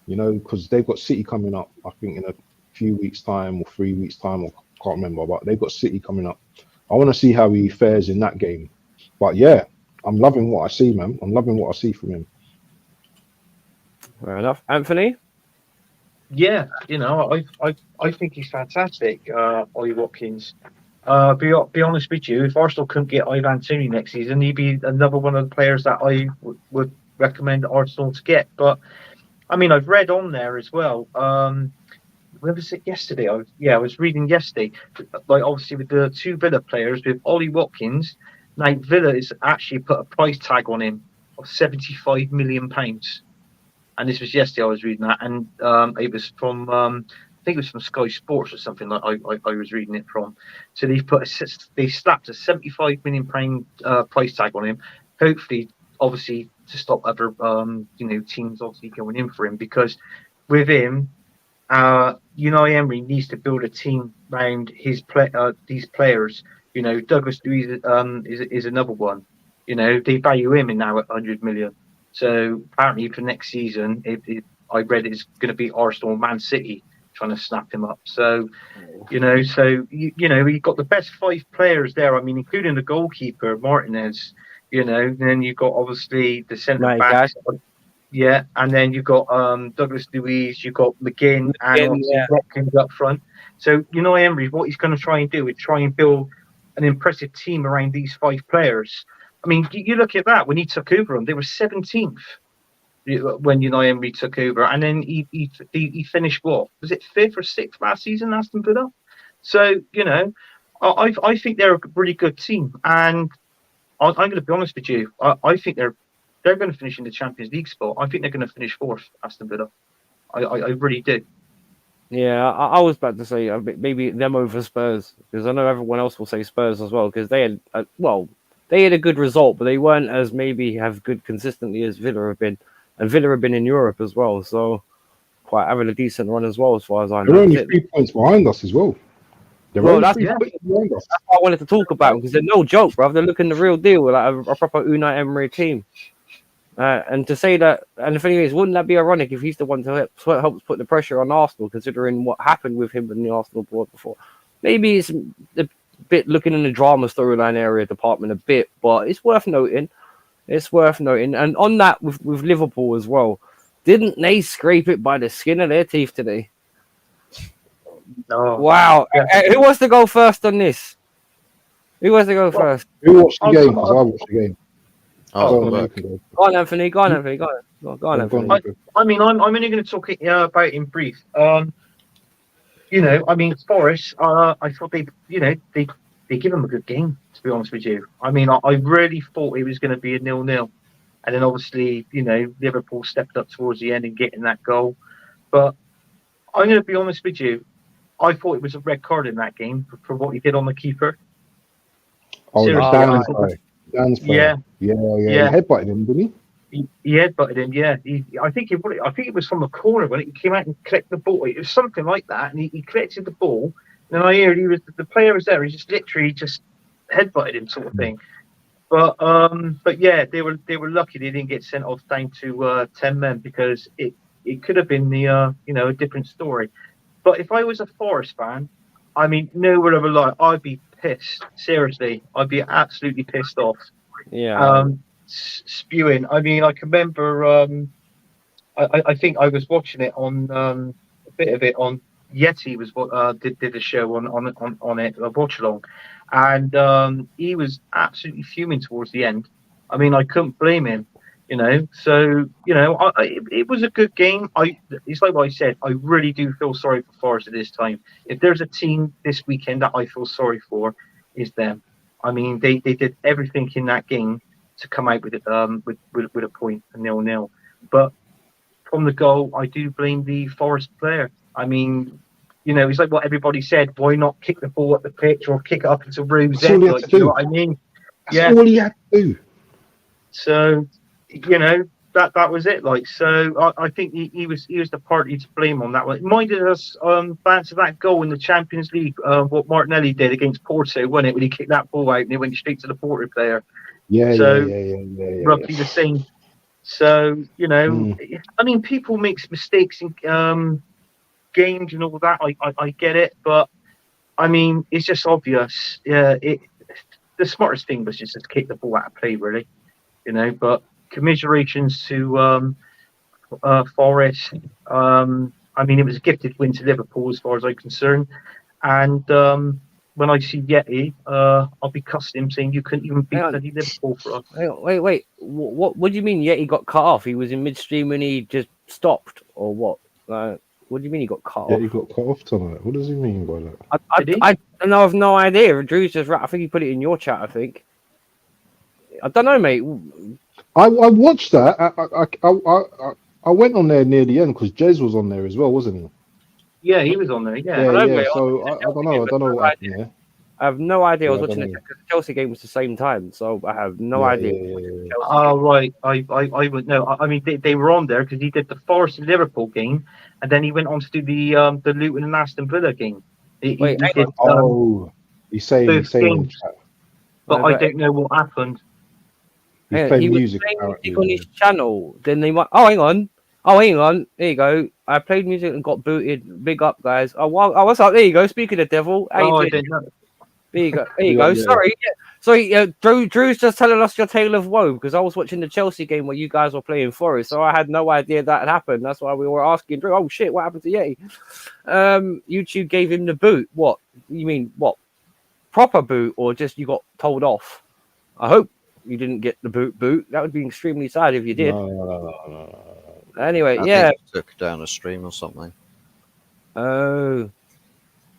you know, because they've got City coming up. I think in a few weeks' time or 3 weeks' time, or can't remember, but they've got City coming up. I want to see how he fares in that game. But yeah, I'm loving what I see, man. I'm loving what I see from him. Fair enough. Anthony? Yeah, you know, I think he's fantastic, Ollie Watkins. Be honest with you, if Arsenal couldn't get Ivan Toney next season, he'd be another one of the players that I would recommend Arsenal to get. But I mean, I've read on there as well. Where was it yesterday? I was reading yesterday. Like obviously with the two Villa players, with Ollie Watkins, now Villa is actually put a price tag on him of £75 million. And this was yesterday. I was reading that, and it was from I think it was from Sky Sports or something like I was reading it from. So they slapped a £75 million price tag on him. Hopefully, obviously, to stop other teams obviously going in for him, because with him, Unai Emery needs to build a team around these players. You know, Douglas Luiz is another one. You know, they value him in now at 100 million. So apparently for next season, I read it's going to be Arsenal, Man City trying to snap him up. So, you know, you've got the best 5 players there. I mean, including the goalkeeper Martinez. You know, and then you've got obviously the centre backs. Yeah, and then you've got Douglas Luiz, you've got McGinn, and obviously Watkins up front. So you know, Emery, what he's going to try and do is try and build an impressive team around these 5 players. I mean, you look at that when he took over them; they were 17th when Unai Emery took over, and then he finished what was it 5th or 6th last season, Aston Villa. So you know, I think they're a really good team, and I'm going to be honest with you. I think they're they're going to finish in the Champions League spot. I think they're going to finish fourth, Aston Villa. I really do. Yeah, I was about to say maybe them over Spurs, because I know everyone else will say Spurs as well, because they had they had a good result, but they weren't as maybe have good consistently as Villa have been, and Villa have been in Europe as well, so quite having a decent run as well, as far as I know. They're only 3 points behind us as well. They're Well, only that's 3 points behind us. what I wanted to talk about, because they're no joke, bro. They're looking the real deal, like a proper Unai Emery team. And to say that, and the thing is, wouldn't that be ironic if he's the one to help put the pressure on Arsenal, considering what happened with him in the Arsenal board before? Maybe it's a bit looking in the drama storyline area department a bit, but it's worth noting. It's worth noting. And on that, with Liverpool as well, didn't they scrape it by the skin of their teeth today? No. Wow. Who wants to go first on this? Who wants to go first? Who watched the game? Because I watched the game. Oh, Go on, look. you can go. Go on, Anthony. Go on, Anthony. Go on, Anthony. I mean, I'm only going to talk about it in brief. You know, I mean, Forest. I thought they give them a good game. To be honest with you, I mean, I really thought it was going to be a 0-0, and then obviously, you know, Liverpool stepped up towards the end and getting that goal. But I'm going to be honest with you. I thought it was a red card in that game for what he did on the keeper. Oh, Seriously, Dan's yeah. He headbutted him, didn't he? He headbutted him, yeah. I think it was from a corner when he came out and collected the ball. It was something like that, and he collected the ball. And I heard the player was there. He just literally just headbutted him, sort of thing. But yeah, they were lucky they didn't get sent off down to 10 men, because it could have been a different story. But if I was a Forest fan, I mean, no word of a lie, I'd be pissed. Seriously, I'd be absolutely pissed off. Yeah. Spewing. I mean, I can remember. I think I was watching it on a bit of it on Yeti was what did a show on it, a watch along, and he was absolutely fuming towards the end. I mean, I couldn't blame him. You know, so it was a good game. It's like what I said. I really do feel sorry for Forest at this time. If there's a team this weekend that I feel sorry for, is them. I mean, they did everything in that game to come out with it with a point, a 0-0. But from the goal, I do blame the Forest player. I mean, you know, it's like what everybody said. Why not kick the ball at the pitch or kick it up into Rue's head? Like, you know what I mean? That's all he had to do. So, you know, that was it. Like, so I think he was the party to blame on that one. It reminded us, Bantz, of that goal in the Champions League, what Martinelli did against Porto, wasn't it? When he kicked that ball out and it went straight to the Porto player. Yeah. Roughly the same. So, you know, I mean, people make mistakes in games and all that. I get it, but I mean, it's just obvious. Yeah, the smartest thing was just to kick the ball out of play, really. You know, but commiserations to Forest. I mean, it was a gifted win to Liverpool as far as I'm concerned. And when I see Yeti, I'll be cussing him, saying you couldn't even beat bloody Liverpool for us. Wait. What do you mean Yeti got cut off? He was in midstream when he just stopped, or what? What do you mean he got cut off? Yeah, he got cut off tonight. What does he mean by that? I have no idea. Drew's just right. I think he put it in your chat, I think. I don't know, mate. I watched that. I went on there near the end because Jez was on there as well, wasn't he? Yeah, he was on there. Yeah. So I don't know. I don't know what happened there. I have no idea. I was watching the Chelsea game was the same time, so I have no idea. Oh, right. I would know. I mean, they were on there because he did the Forest and Liverpool game, and then he went on to do the Luton and Aston Villa game. He did, he's saying in the chat. But I don't know what happened. He's playing music on his channel. Then they might. Oh, hang on. There you go. I played music and got booted. Big up, guys. Oh, what's up? There you go. Speaking of devil. I didn't know. There you go. There you go. Sorry. Drew's just telling us your tale of woe because I was watching the Chelsea game where you guys were playing Forest, so I had no idea that had happened. That's why we were asking Drew. Oh shit, what happened to Yeti? YouTube gave him the boot. What? You mean what? Proper boot or just you got told off? I hope you didn't get the boot. That would be extremely sad if you did. No. Anyway, I yeah. think he took down a stream or something. Oh.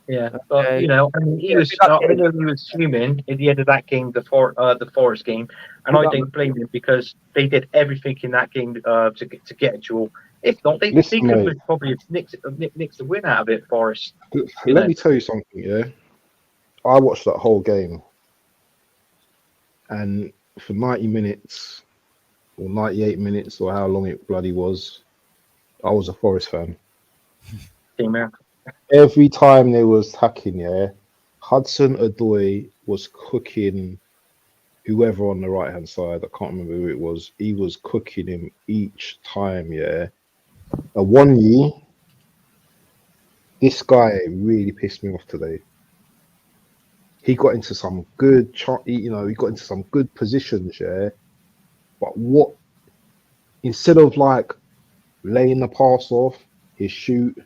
Yeah, but Uh, I mean, he yeah, was. big up I Kate. know he was fuming at the end of that game, the Forest game, and Big I up. don't blame him because they did everything in that game to get a draw. If not, they Listen, could mate. have probably nicked the win out of it. Forest, Let me tell you something. Yeah, I watched that whole game, and for 90 minutes or 98 minutes or how long it bloody was, I was a Forest fan. team here. Every time they was hacking, yeah, Hudson Odoi was cooking whoever on the right hand side. I can't remember who it was. He was cooking him each time, yeah. A one year, this guy really pissed me off today. He got into some good, he got into some good positions, yeah. But what instead of like laying the pass off, he shoot,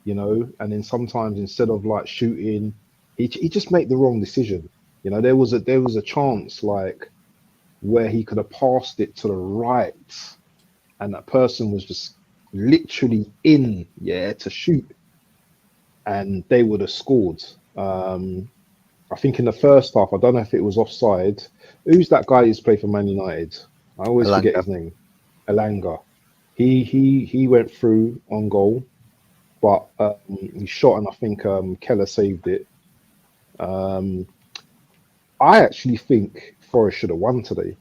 and then sometimes instead of like shooting, he just make the wrong decision. There was a chance like where he could have passed it to the right, and that person was just literally in, yeah, to shoot, and they would have scored. I think in the first half, I don't know if it was offside. Who's that guy who's played for Man United? I always forget Elanga. his name. Elanga. He went through on goal, but he shot, and I think Keller saved it. Um, I actually think Forest should have won today,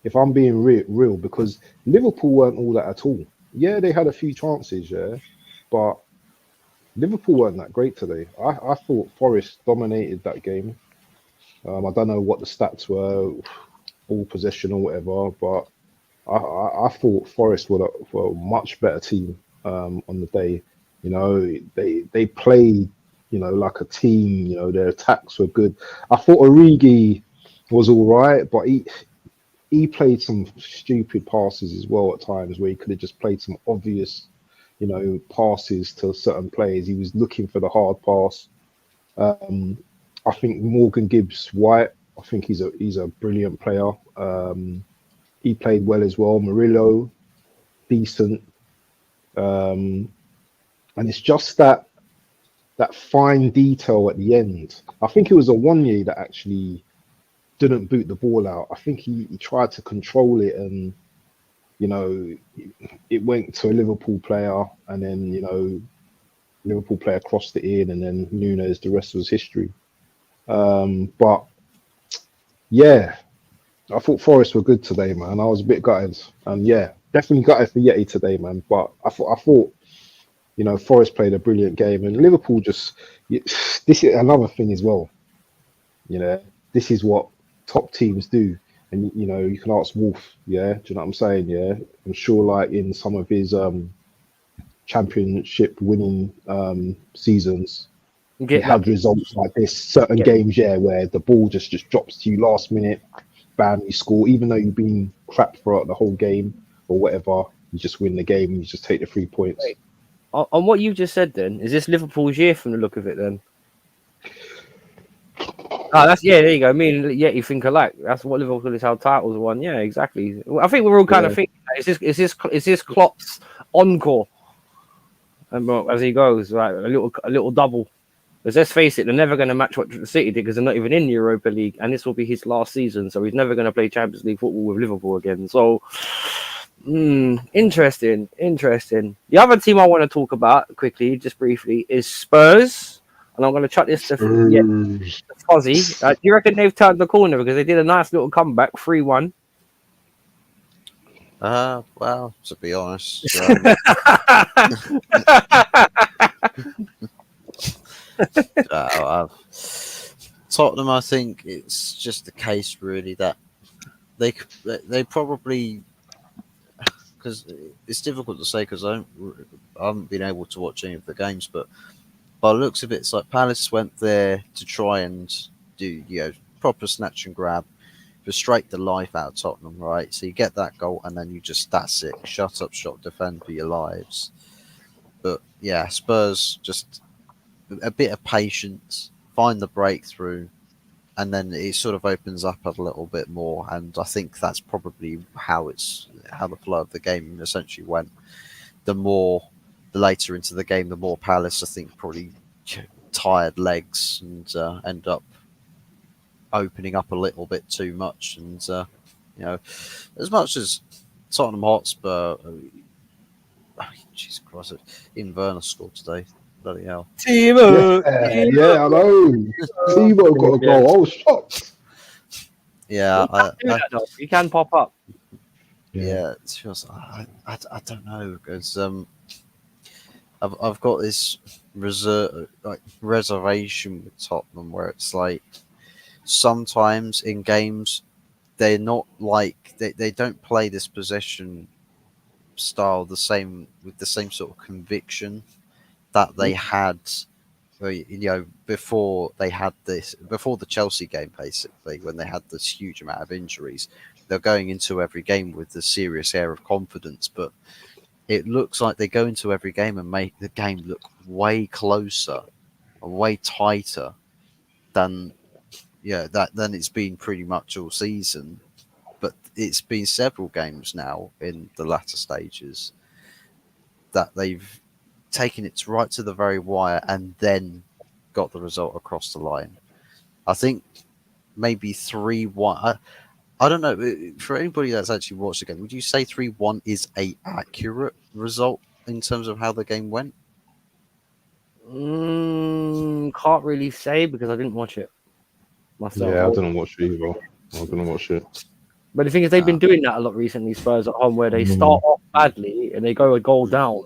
if I'm being real, because Liverpool weren't all that at all. Yeah, they had a few chances, yeah, but Liverpool weren't that great today. I thought Forest dominated that game. I don't know what the stats were, all possession or whatever, but I thought Forest were a much better team on the day. They played, like a team. Their attacks were good. I thought Origi was all right, but he played some stupid passes as well at times where he could have just played some obvious, passes to certain players. He was looking for the hard pass. I think Morgan Gibbs White. I think he's a brilliant player. He played well as well. Murillo, decent. Um, and it's just that fine detail at the end. I think it was a one year that actually didn't boot the ball out. I think he tried to control it, and it went to a Liverpool player, and then Liverpool player crossed it in, and then Nunes. The rest was history. But yeah, I thought Forest were good today, man. I was a bit gutted, and yeah, definitely gutted for Yeti today, man. But I thought Forest played a brilliant game, and Liverpool just. This is another thing as well. This is what top teams do, and you can ask Wolf. Yeah, do you know what I'm saying? Yeah, I'm sure, like in some of his championship winning seasons, he Get had lucky. results like this. Certain Get, games, yeah, where the ball just drops to you last minute, bam, you score. Even though you've been crap throughout the whole game or whatever, you just win the game and you just take the 3 points. wait, on what you just said, then is this Liverpool's year from the look of it? Then that's there you go. Me and Yeti think alike. That's what Liverpool is how titles won. Yeah, exactly. I think we're all kind of Yeah, thinking, is this Klopp's encore? And as he goes, right, a little double. Because let's face it, they're never going to match what City did because they're not even in the Europa League, and this will be his last season, so he's never going to play Champions League football with Liverpool again. So, interesting. The other team I want to talk about quickly, just briefly, is Spurs, and I'm going to chuck this to Fozzy. Do you reckon they've turned the corner because they did a nice little comeback, 3-1? Well, to be honest, Tottenham, I think it's just the case really that they probably, because it's difficult to say because I haven't been able to watch any of the games, but by the looks of it, it's like Palace went there to try and do proper snatch and grab, frustrate the life out of Tottenham, right? So you get that goal and then that's it, shut up shop, defend for your lives. But yeah, Spurs just a bit of patience, find the breakthrough, and then it sort of opens up a little bit more. And I think that's probably how the flow of the game essentially went. The later into the game, the more Palace, I think, probably tired legs and end up opening up a little bit too much. And as much as Tottenham Hotspur, Jesus Christ, Inverna scored today. Bloody hell! Timo, Yeah, I know. Timo got a goal. I was shocked. Yeah, you can pop up. yeah. It's just, I don't know, because I've got this reservation with Tottenham where it's like sometimes in games they're not like they don't play this possession style with the same sort of conviction that they had before the Chelsea game, basically, when they had this huge amount of injuries. They're going into every game with a serious air of confidence, but it looks like they go into every game and make the game look way closer and way tighter than it's been pretty much all season. But it's been several games now in the latter stages that they've taken it right to the very wire and then got the result across the line. I think maybe 3-1. I don't know. For anybody that's actually watched the game, would you say 3-1 is a accurate result in terms of how the game went? Can't really say because I didn't watch it myself. Yeah, I didn't watch it either. I didn't watch it. But the thing is, they've been doing that a lot recently, Spurs at home, where they start off badly and they go a goal down.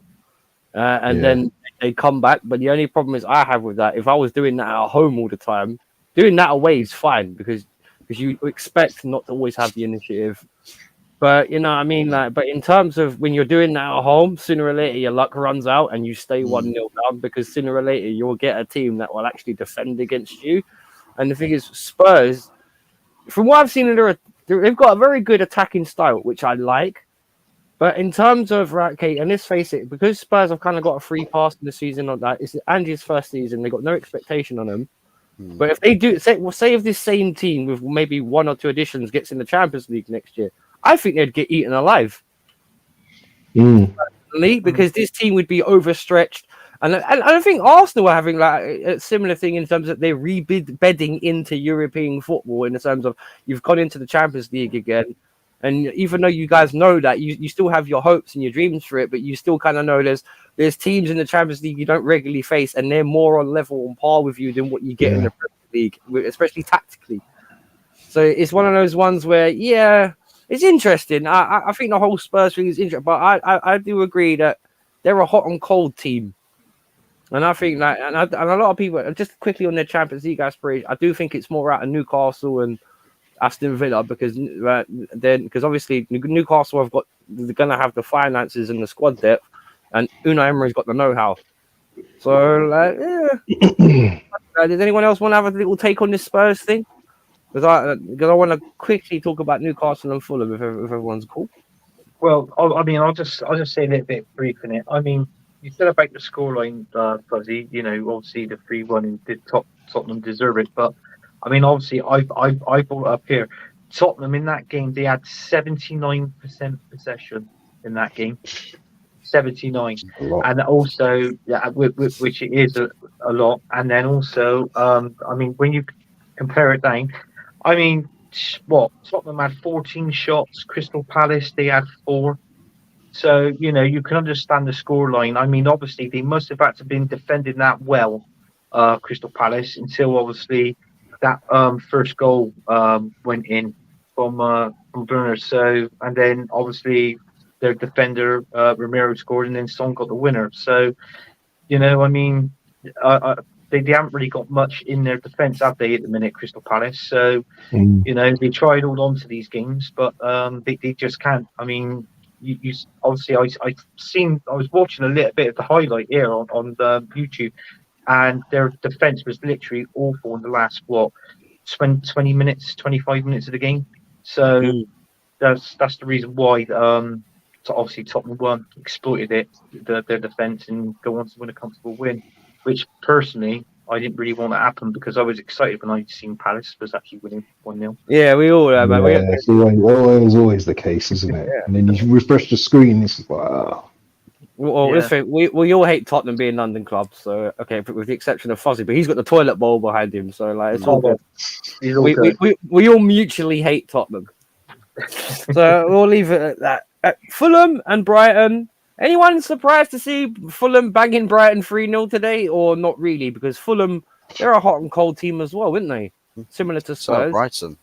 Then they come back. But the only problem is I have with that, if I was doing that at home all the time, doing that away is fine because you expect not to always have the initiative. But, you know what I mean? But in terms of when you're doing that at home, sooner or later your luck runs out and you stay 1-0 down because sooner or later you'll get a team that will actually defend against you. And the thing is, Spurs, from what I've seen, they've got a very good attacking style, which I like. But in terms of, okay, and let's face it, because Spurs have kind of got a free pass in the season on that, it's Ange's first season, they've got no expectation on them. But if they do, say if this same team with maybe 1 or 2 additions gets in the Champions League next year, I think they'd get eaten alive. Because this team would be overstretched. And I think Arsenal are having like a similar thing in terms of they're bedding into European football in the terms of you've gone into the Champions League again. And even though you guys know that, you still have your hopes and your dreams for it, but you still kind of know there's teams in the Champions League you don't regularly face, and they're more on level on par with you than what you get in the Premier League, especially tactically. So it's one of those ones where, it's interesting. I think the whole Spurs thing is interesting, but I do agree that they're a hot and cold team. And I think that, and a lot of people, just quickly on their Champions League aspiration, I do think it's more out of Newcastle and Aston Villa because obviously Newcastle they're going to have the finances and the squad depth, and Unai Emery's got the know-how. So, does anyone else want to have a little take on this Spurs thing? Because I want to quickly talk about Newcastle and Fulham if everyone's cool. Well, I mean, I'll just say a little bit brief in it. I mean, you said about the scoreline, Fuzzy. You know, obviously the 3-1 did Tottenham deserve it, but I mean, obviously I brought it up here. Tottenham in that game, they had 79% possession in that game. 79, and also which it is a lot. And then also, I mean, when you compare it down, I mean, Tottenham had 14 shots, Crystal Palace they had 4. So you know you can understand the scoreline. I mean, obviously they must have had to been defending that well, Crystal Palace, until obviously that first goal went in from Werner. So and then obviously their defender Romero scored, and then Son got the winner. So you know, I mean, they haven't really got much in their defence, have they, at the minute, Crystal Palace? So you know, they try to hold on to these games, but they just can't. I mean, you obviously I was watching a little bit of the highlight here on YouTube, and their defence was literally awful in the last 20 minutes, 25 minutes of the game. So that's the reason why. So obviously Tottenham exploited it, their defence, and go on to win a comfortable win, which personally I didn't really want to happen because I was excited when I seen Palace was actually winning 1-0. Yeah, we all have. Yeah, it's always the case, isn't it? And then you refresh the screen, it's like, Well, Yeah. listen, we all hate Tottenham being London clubs, so okay, with the exception of Fuzzy, but he's got the toilet bowl behind him, so like it's all good. He's all good. We all mutually hate Tottenham, so we'll leave it at that. Fulham and Brighton. Anyone surprised to see Fulham banging Brighton 3-0 today, or not really? Because Fulham, they're a hot and cold team as well, weren't they? Similar to So Spurs. Brighton.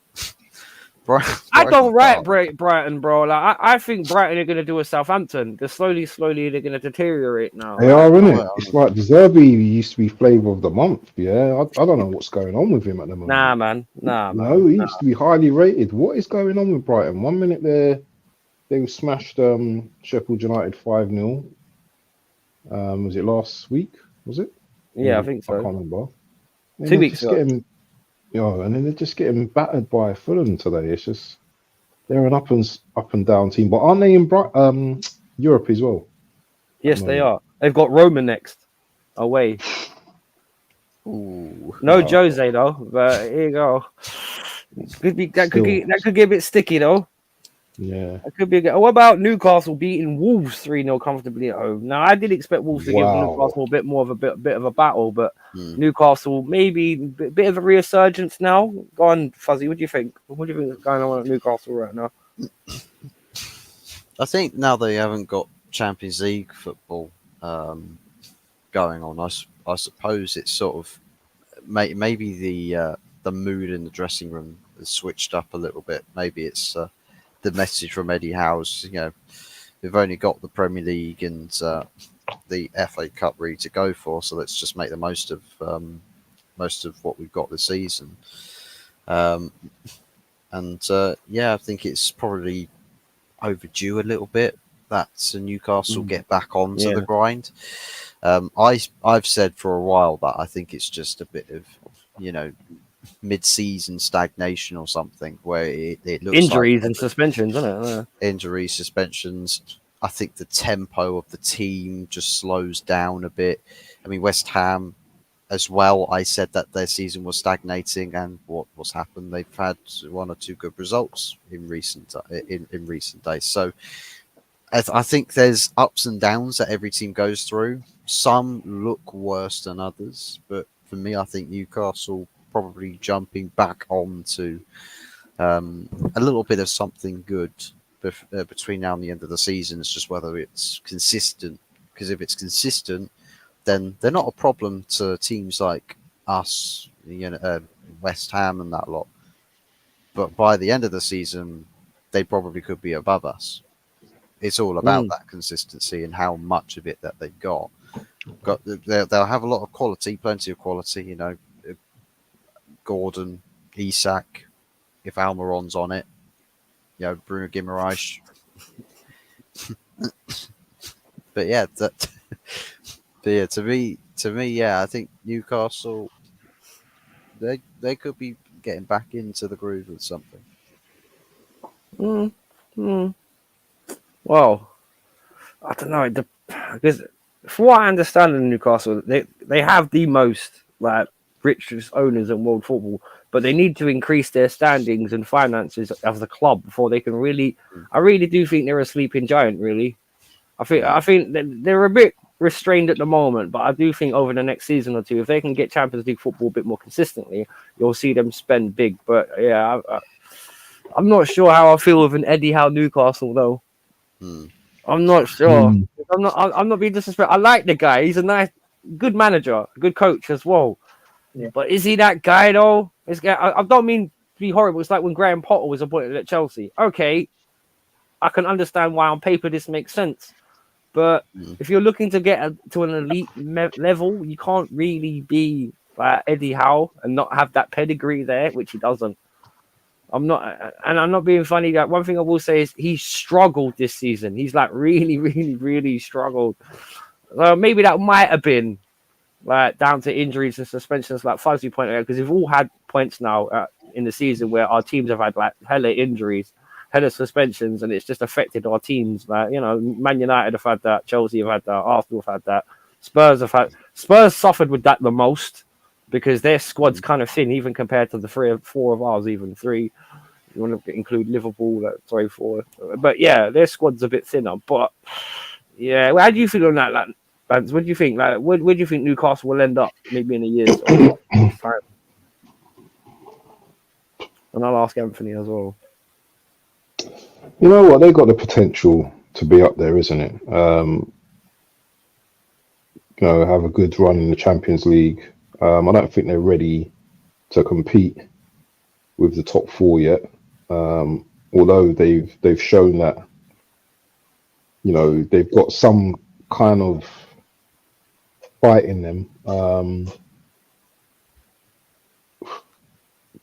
I don't rate Brighton, bro. Like I think Brighton are going to do a Southampton. They're slowly they're going to deteriorate now. They are, innit? Well, It's like De Zerbi used to be flavour of the month. Yeah, I don't know what's going on with him at the moment. Nah, man. No, he used to be highly rated. What is going on with Brighton? 1 minute they smashed Sheffield United 5-0. Was it last week? Was it? Yeah, I think so. I can't remember. 2 weeks ago. And then they're just getting battered by Fulham today. It's just they're an up and down team, but aren't they in Europe as well? Yes, they are. They've got Roma next away. Ooh, No Jose though, but here you go. Could get a bit sticky though. Yeah. It could be. What about Newcastle beating Wolves 3-0 comfortably at home? Now I did expect Wolves to give Newcastle a bit more of a bit of a battle, but Newcastle maybe a bit of a resurgence now. Go on, Fuzzy. What do you think? What do you think is going on at Newcastle right now? I think now they haven't got Champions League football going on, I suppose it's sort of maybe the mood in the dressing room has switched up a little bit. Maybe it's the message from Eddie Howe's, we've only got the Premier League and the FA Cup really to go for, so let's just make the most of what we've got this season. I think it's probably overdue a little bit that Newcastle get back onto the grind. I've said for a while that I think it's just a bit of mid-season stagnation or something where it looks injuries like and suspensions, isn't it? Injuries, suspensions. I think the tempo of the team just slows down a bit. I mean, West Ham as well. I said that their season was stagnating, and what's happened? They've had one or two good results in recent days. So I think there's ups and downs that every team goes through. Some look worse than others, but for me, I think Newcastle probably jumping back onto a little bit of something good between now and the end of the season. It's just whether it's consistent, because if it's consistent, then they're not a problem to teams like us, West Ham and that lot. But by the end of the season, they probably could be above us. It's all about that consistency and how much of it that they've got. They'll have a lot of quality, plenty of quality. Gordon, Isak, if Almiron's on it, Bruno Guimaraes. But yeah, to me, I think Newcastle, they could be getting back into the groove with something. Well, I don't know. Because from what I understand in Newcastle, they have the most richest owners in world football, but they need to increase their standings and finances as a club before they can really. I really do think they're a sleeping giant. Really, I think they're a bit restrained at the moment, but I do think over the next season or two, if they can get Champions League football a bit more consistently, you'll see them spend big. But yeah, I'm not sure how I feel with an Eddie Howe Newcastle though. I'm not sure. I'm not being disrespectful. I like the guy. He's a nice, good manager, good coach as well. Yeah. But is he that guy though? I don't mean to be horrible. It's like when Graham Potter was appointed at Chelsea. Okay, I can understand why on paper this makes sense. But if you're looking to get to an elite level, you can't really be like Eddie Howe and not have that pedigree there, which he doesn't. I'm not being funny. That one thing I will say is he struggled this season. He's really, really, really struggled. Maybe that might have been down to injuries and suspensions, like Fuzzy pointed out, because we've all had points now in the season where our teams have had hella injuries, hella suspensions, and it's just affected our teams. Man United have had that, Chelsea have had that, Arsenal have had that, Spurs suffered with that the most, because their squad's kind of thin, even compared to the 3 or 4 of ours, even 3. You want to include Liverpool, 4. But yeah, their squad's a bit thinner. But Yeah. Well, how do you feel on that? Like, Bantz, what do you think? Like, where do you think Newcastle will end up? Maybe in a year's or time. And I'll ask Anthony as well. You know what? They got the potential to be up there, isn't it? You know, have a good run in the Champions League. I don't think they're ready to compete with the top four yet. Although they've shown that, you know, they've got some kind of fight in them.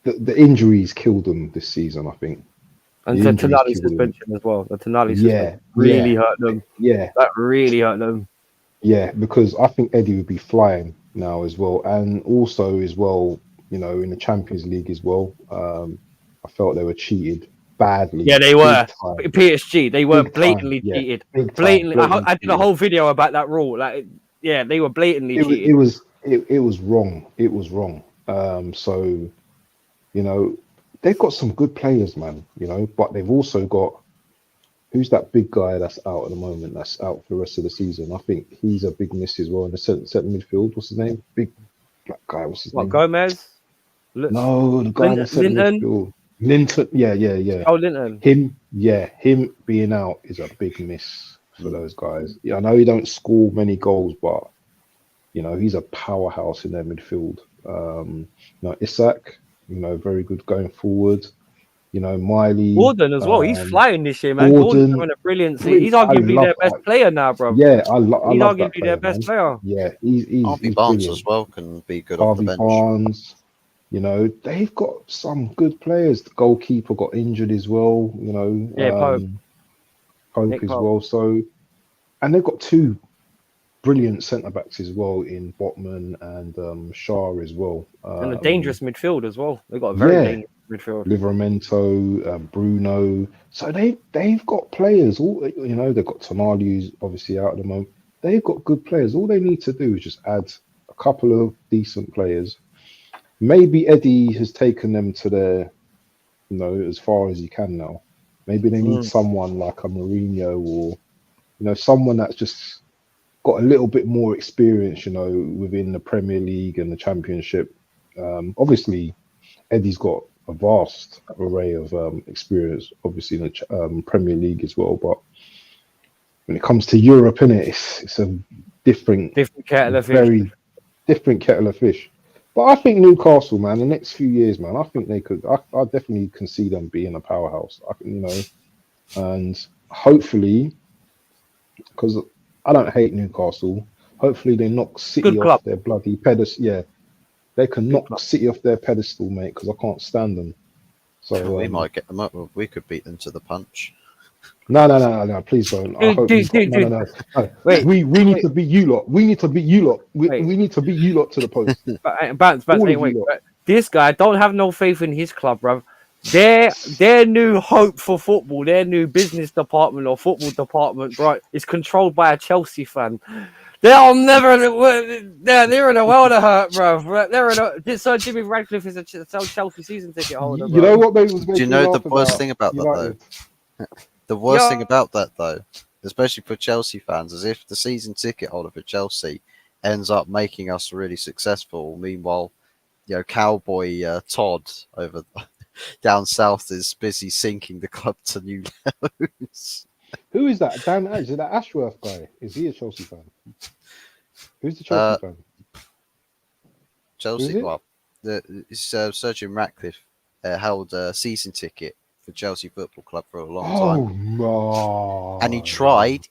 The injuries killed them this season, I think. And The the injuries Tonali killed them. suspension as well. The Tonali Yeah, suspension really yeah, hurt them. yeah, That really hurt them. yeah. Because I think Eddie would be flying now as well, and also as well, you know, in the Champions League as well. I felt they were cheated badly. Yeah, they big were. time, PSG, they were big time, blatantly yeah, cheated. big time, Blatantly. I did a cheated. whole video about that rule. Like, yeah, they were blatantly cheated. It was wrong. It was wrong. So, you know, they've got some good players, man. You know, but they've also got, who's that big guy that's out at the moment? That's out for the rest of the season. I think he's a big miss as well in the centre midfield. What's his name? Big black guy. What's his name? Gomez? No, the guy in the centre Linton? midfield. Linton. Yeah. Oh, Linton. Him being out is a big miss for those guys. Yeah, I know he don't score many goals, but you know, he's a powerhouse in their midfield. You know, Isak, you know, very good going forward. You know, Miley. Gordon as well. He's flying this year, man. Gordon's having a brilliant season. He's arguably their best player now, bro. Yeah, I love He's that arguably player, their best man. player. Yeah, he's Harvey he's Barnes brilliant. as well can be good off the Harvey bench. Barnes. You know, they've got some good players. The goalkeeper got injured as well. You know, Yeah, Pope Nick as Pope. well. So, and they've got two brilliant centre backs as well in Botman and Shah as well. And a dangerous midfield as well. They've got a very dangerous midfield. Livramento, Bruno. So they've got players. All you know, they've got Tonali, who's obviously out at the moment. They've got good players. All they need to do is just add a couple of decent players. Maybe Eddie has taken them to their, you know, as far as he can now. Maybe they need someone like a Mourinho or, you know, someone that's just got a little bit more experience, you know, within the Premier League and the Championship. Obviously, Eddie's got a vast array of experience, obviously in the Premier League as well. But when it comes to Europe, innit, it's a different kettle of fish. Very different kettle of fish. But I think Newcastle, man, the next few years, man, I think they could. I definitely can see them being a powerhouse. I can, you know, and hopefully, because I don't hate Newcastle. Hopefully, they knock City off their bloody pedestal. Yeah, they can knock City off their pedestal, mate. Because I can't stand them. So we might get them up. We could beat them to the punch. No, please don't. I hope no. Wait, we need to beat you lot. We need to beat you lot. We need to beat you lot to the post. Bantz, this guy don't have no faith in his club, bro. Their new hope for football, their new business department or football department, bro, is controlled by a Chelsea fan. They're in a world of hurt, bro. So Jimmy Radcliffe is a Chelsea season ticket holder. Bro. You know what they was? Do you know the worst thing about that though? The worst thing about that, though, especially for Chelsea fans, is if the season ticket holder for Chelsea ends up making us really successful. Meanwhile, you know, Cowboy Todd over down south is busy sinking the club to new levels. Who is that? Dan, is it that Ashworth guy? Is he a Chelsea fan? Who's the Chelsea fan? Chelsea, well, Sir Ratcliffe held a season ticket for Chelsea Football Club for a long time. No. And he tried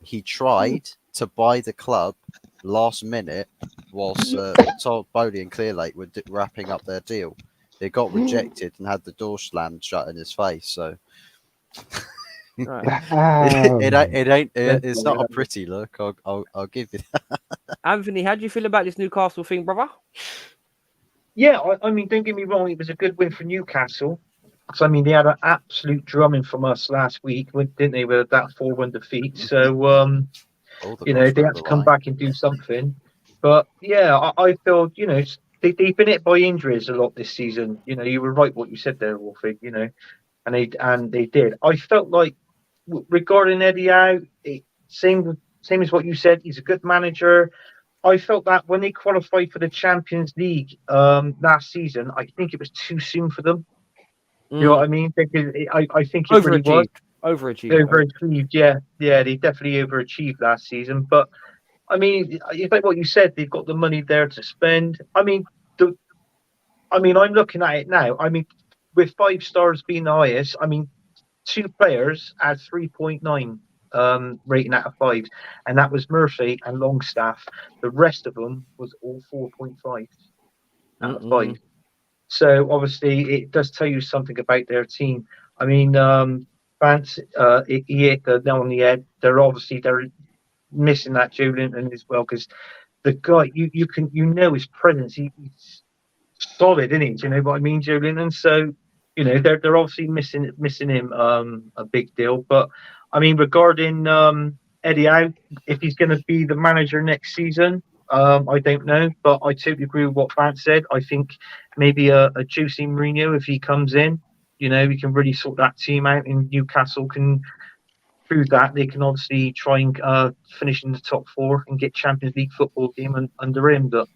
to buy the club last minute whilst Todd Bowley and Clearlake were wrapping up their deal. It got rejected and had the door slammed shut in his face. So it's not a pretty look. I'll give you that. Anthony, how do you feel about this Newcastle thing, brother? Yeah, I mean, don't get me wrong. It was a good win for Newcastle. So, I mean, they had an absolute drumming from us last week, didn't they, with that 4-1 defeat? So, you know, they had to come back and do something. But, yeah, I feel, you know, they've been hit by injuries a lot this season. You know, you were right what you said there, Wolfie, you know, and they did. I felt like, regarding Eddie Howe, same same as what you said. He's a good manager. I felt that when they qualified for the Champions League last season, I think it was too soon for them. You know what I mean? Because I think it really was Overachieved. overachieved. Yeah, they definitely overachieved last season. But I mean, it's like what you said. They've got the money there to spend. I mean, I'm looking at it now. I mean, with 5 stars being the highest, I mean, 2 players had 3.9 rating out of 5, and that was Murphy and Longstaff. The rest of them was all 4.5 out of 5. So obviously, it does tell you something about their team. I mean, Bantz, he hit the nail on the head. They're missing that Julian as well, because the guy you know his presence. He's solid, isn't he? Do you know what I mean, Julian? And so, you know, they're obviously missing him a big deal. But I mean, regarding Eddie Howe, if he's going to be the manager next season, I don't know. But I totally agree with what Vance said. I think maybe a juicy Mourinho, if he comes in, you know, he can really sort that team out, and Newcastle can prove that they can obviously try and finish in the top 4 and get Champions League football game under him. But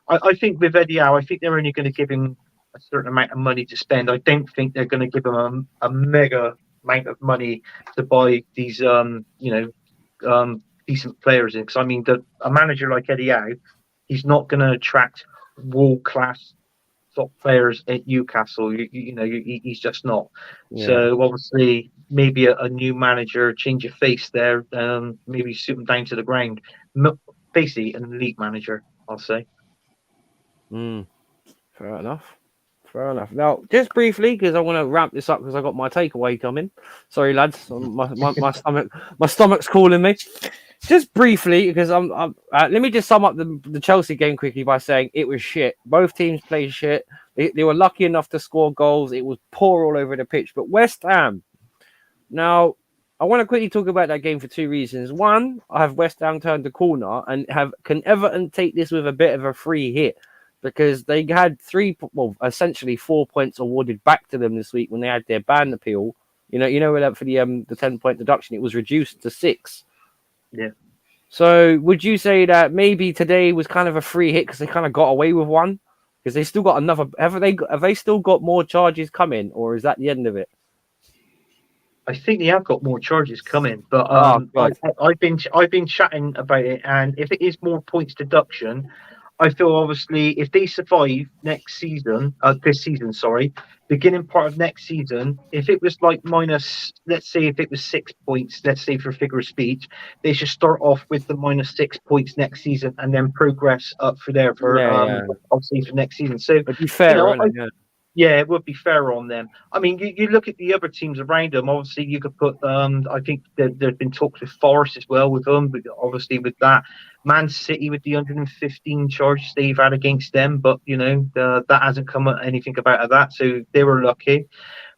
I think with Eddie Howe, I think they're only going to give him a certain amount of money to spend. I don't think they're going to give him a mega amount of money to buy these, decent players in. Because I mean, a manager like Eddie Howe, he's not going to attract world class top players at Newcastle. He's just not. Yeah. So obviously, maybe a new manager, change of face there, maybe suit him down to the ground. Basically, an elite manager, I'll say. Fair enough. Now, just briefly, because I want to wrap this up because I got my takeaway coming. Sorry, lads, my stomach's calling me. Just briefly, because let me just sum up the Chelsea game quickly by saying it was shit. Both teams played shit. They were lucky enough to score goals. It was poor all over the pitch. But West Ham. Now, I want to quickly talk about that game for 2 reasons. One, I have West Ham turned the corner and can Everton take this with a bit of a free hit, because they had essentially 4 points awarded back to them this week when they had their ban appeal. For the 10-point deduction, it was reduced to 6. Yeah. So would you say that maybe today was kind of a free hit because they kind of got away with one? Because they still got another. Have they still got more charges coming, or is that the end of it? I think they have got more charges coming, but I've been chatting about it, and if it is more points deduction, I feel obviously if they survive this season, beginning part of next season, if it was like minus, let's say if it was 6 points, let's say for figure of speech, they should start off with the minus 6 points next season and then progress up for there for obviously for next season. So it'd be fair, yeah, it would be fair on them. I mean, you look at the other teams around them. Obviously, you could put. I think there's been talks with Forest as well with them. But obviously, with that, Man City with the 115 charges they've had against them, but that hasn't come anything about that. So they were lucky.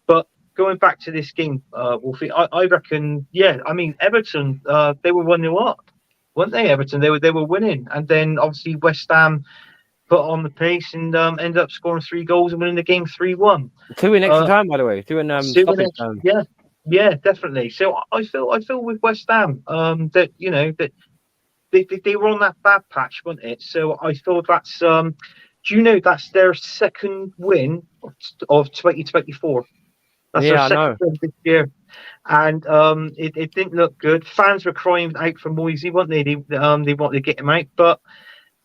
But going back to this game, Wolfie, I reckon. Yeah, I mean Everton. They were 1-0 up, weren't they? Everton. They were winning, and then obviously West Ham put on the pace and ended up scoring 3 goals and winning the game 3-1. 2 in extra time, by the way. 2 in stoppage time. Yeah, definitely. So I feel with West Ham that that they were on that bad patch, weren't it? So I feel that's that's their second win of 2024. That's their second win this year. And it didn't look good. Fans were crying out for Moisey, weren't they? They wanted to get him out, but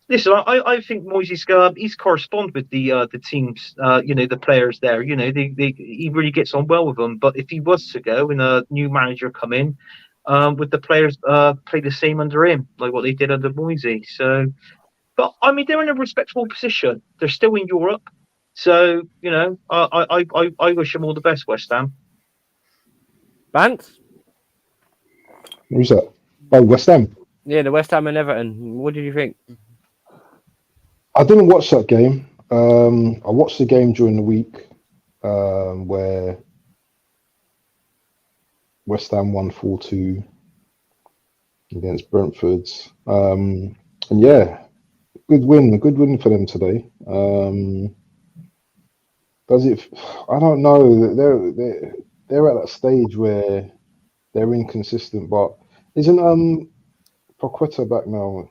listen, I think Moisey's he's correspond with the teams, the players there. He really gets on well with them. But if he was to go and a new manager come in, would the players play the same under him, like what they did under Moisey? So, but I mean, they're in a respectable position. They're still in Europe, so I wish them all the best, West Ham. Bantz? Who's that? Oh, West Ham. Yeah, the West Ham and Everton. What did you think? I didn't watch that game. I watched the game during the week where West Ham won 4-2 against Brentford. And yeah, a good win for them today. Does it? I don't know. They're at that stage where they're inconsistent. But isn't Paqueta back now.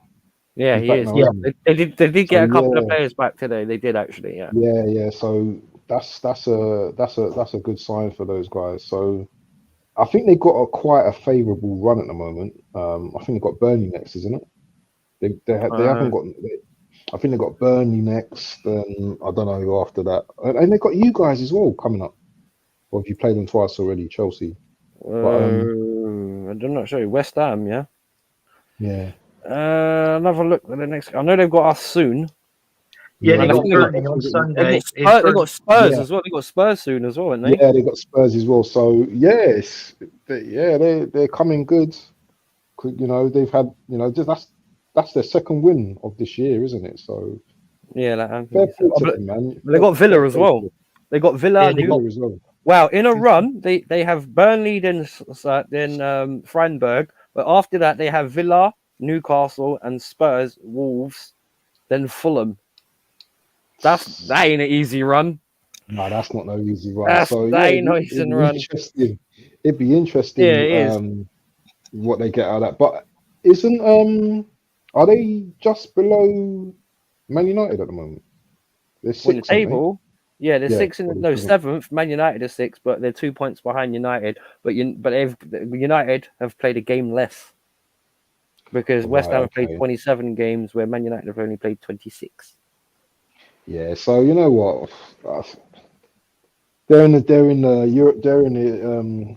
Yeah, He's he back is. now, Yeah, isn't he? they did So get a couple of yeah, players back today. They did actually. Yeah. yeah. So that's a good sign for those guys. So I think they got quite a favourable run at the moment. I think they got Burnley next, isn't it? They haven't Uh, got. I think they got Burnley next, and I don't know who after that. And they got you guys as well coming up. Or have you played them twice already, Chelsea? But I'm not sure. West Ham, yeah. yeah, Another look at the next. I know they've got us soon. Yeah, they And I got think Burnley on they Sunday. got Spurs yeah, as well. They got Spurs soon as well, haven't they? yeah. They got Spurs as well. So yes, they're coming good. You know, they've had that's their second win of this year, isn't it? So Yeah, like Anthony fair said. play Oh, to but them, man. they got Fair Villa as play to well. them. They got Villa. Yeah, they got Villa as well. Wow, in a run, they have Burnley, then Freiburg, but after that they have Villa, Newcastle, and Spurs, Wolves, then Fulham. That ain't an easy run. No, that's not no easy run. So That yeah, ain't no easy it'd be run. interesting. It'd be Yeah, interesting it is. what they get out of that. But isn't are they just below Man United at the moment? They're On the six, aren't they? table, yeah, they're Yeah, six in well, no they're seven. seventh. Man United are six, but they're 2 points behind United. But United have played a game less because West Right, Ham have played okay. 27 games, where Man United have only played 26. Yeah, so you know what? They're in the Europe. They're in the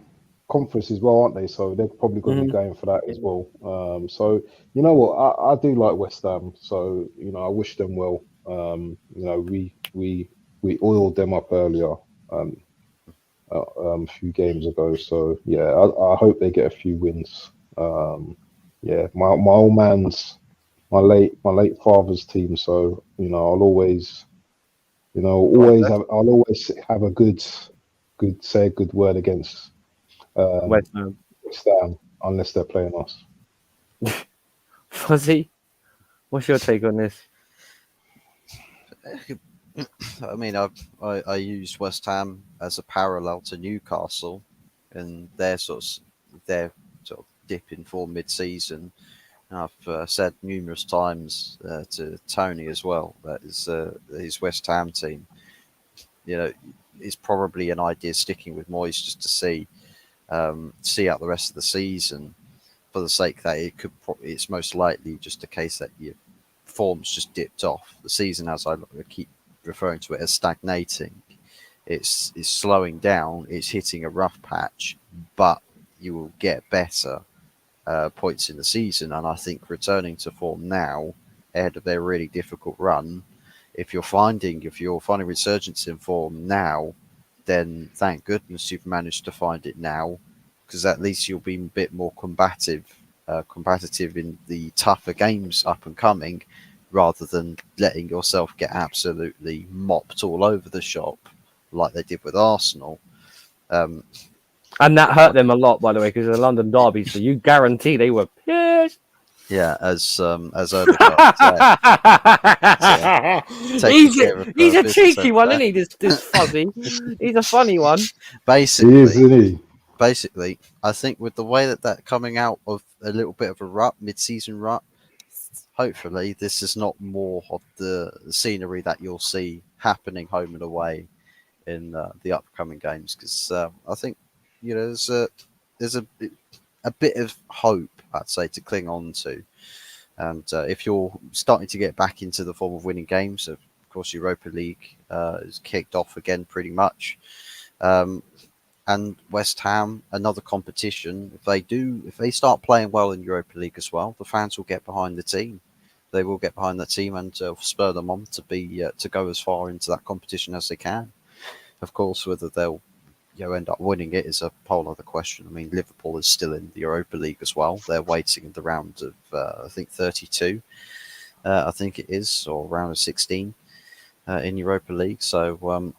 conference as well, aren't they? So they're probably going to be Mm-hmm. going for that as well. So you know what? I do like West Ham. So I wish them well. We oiled them up earlier, a few games ago. So yeah, I hope they get a few wins. Yeah, my old man's my late father's team. So I'll always. I'll always have a good say a good word against West Ham. West Ham unless they're playing us. Fuzzy, what's your take on this? I mean, I used West Ham as a parallel to Newcastle, and their sort of dip in form mid-season. And I've said numerous times to Tony as well that his West Ham team, is probably an idea sticking with Moyes just to see out the rest of the season, for the sake that it's most likely just a case that your form's just dipped off. The season, as I keep referring to it as stagnating, it's slowing down, it's hitting a rough patch, but you will get better points in the season. And I think returning to form now, ahead of their really difficult run, if you're finding resurgence in form now, then thank goodness you've managed to find it now, because at least you'll be a bit more combative in the tougher games up and coming, rather than letting yourself get absolutely mopped all over the shop like they did with Arsenal. And that hurt them a lot, by the way, because of the London derby. So you guarantee they were pissed. Yeah, as Odegaard said. He's a cheeky one, isn't he? This Fuzzy. He's a funny one. He is, isn't he? Basically, I think with the way that coming out of a little bit of a rut, mid-season rut, hopefully this is not more of the scenery that you'll see happening home and away in the upcoming games. Because I think there's a bit of hope, I'd say, to cling on to. And if you're starting to get back into the form of winning games, of course, Europa League is kicked off again pretty much. And West Ham, another competition. If they start playing well in Europa League as well, the fans will get behind the team. They will get behind the team and spur them on to go as far into that competition as they can. Of course, whether they'll end up winning it is a whole other question. I mean, Liverpool is still in the Europa League as well. They're waiting in the round of I think 32, I think it is, or round of 16 in Europa League. So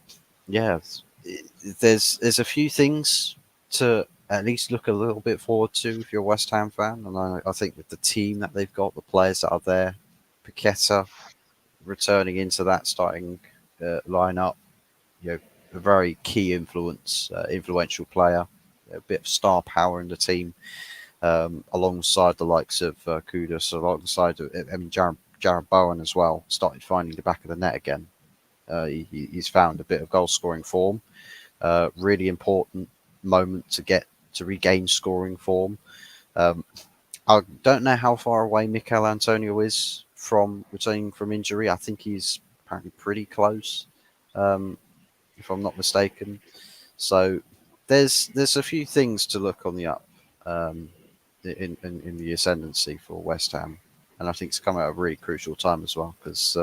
there's a few things to at least look a little bit forward to if you're a West Ham fan. And I think with the team that they've got, the players that are there, Paqueta returning into that starting lineup, a very key influential player, a bit of star power in the team. alongside the likes of Kudus, alongside Jared Bowen as well, started finding the back of the net again. He's found a bit of goal scoring form. Really important moment to regain scoring form. I don't know how far away Mikel Antonio is from returning from injury. I think he's apparently pretty close, if I'm not mistaken. So there's a few things to look on the up in the ascendancy for West Ham, and I think it's come at a really crucial time as well, because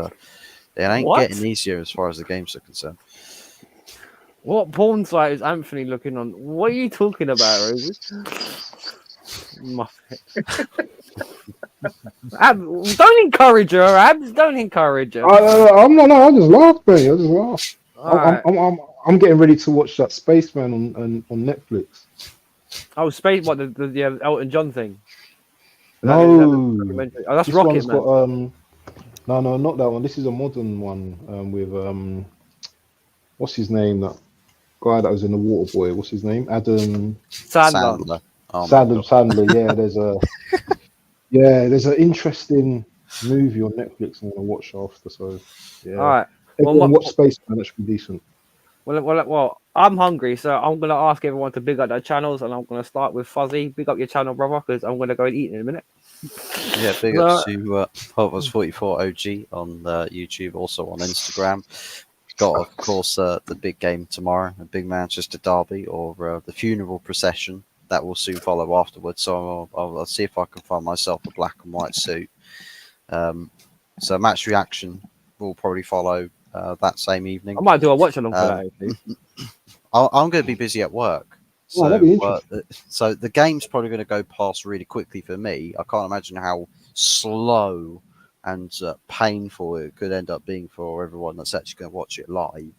it ain't getting easier as far as the games are concerned. What porn site is Anthony looking on? What are you talking about, Rosie? Abs, don't encourage her, Abs. Don't encourage her. I'm not. No, I just laughed, mate. I just laughed. Right. I'm getting ready to watch that Spaceman on Netflix. Oh, space! What the Elton John thing? No, Oh, that's this Rocket one's Man. got no, not that one. This is a modern one with what's his name? That guy that was in the Waterboy. What's his name? Adam Sandler. Oh, Sandler. Yeah, there's an interesting movie on Netflix I'm gonna watch after. So yeah, All right. everyone watch Spaceman. That should be decent. Well, I'm hungry, so I'm gonna ask everyone to big up their channels, and I'm gonna start with Fuzzy. Big up your channel, brother, because I'm gonna go and eat in a minute. Yeah, big ups to Hotwas 44 OG on YouTube, also on Instagram. Got, of course, the big game tomorrow, a big Manchester derby, or the funeral procession that will soon follow afterwards. So I'll see if I can find myself a black and white suit. So match reaction will probably follow that same evening. I might do a watch along for that. Actually. I'm going to be busy at work. So, that'd be interesting. So the game's probably going to go past really quickly for me. I can't imagine how slow and painful it could end up being for everyone that's actually going to watch it live.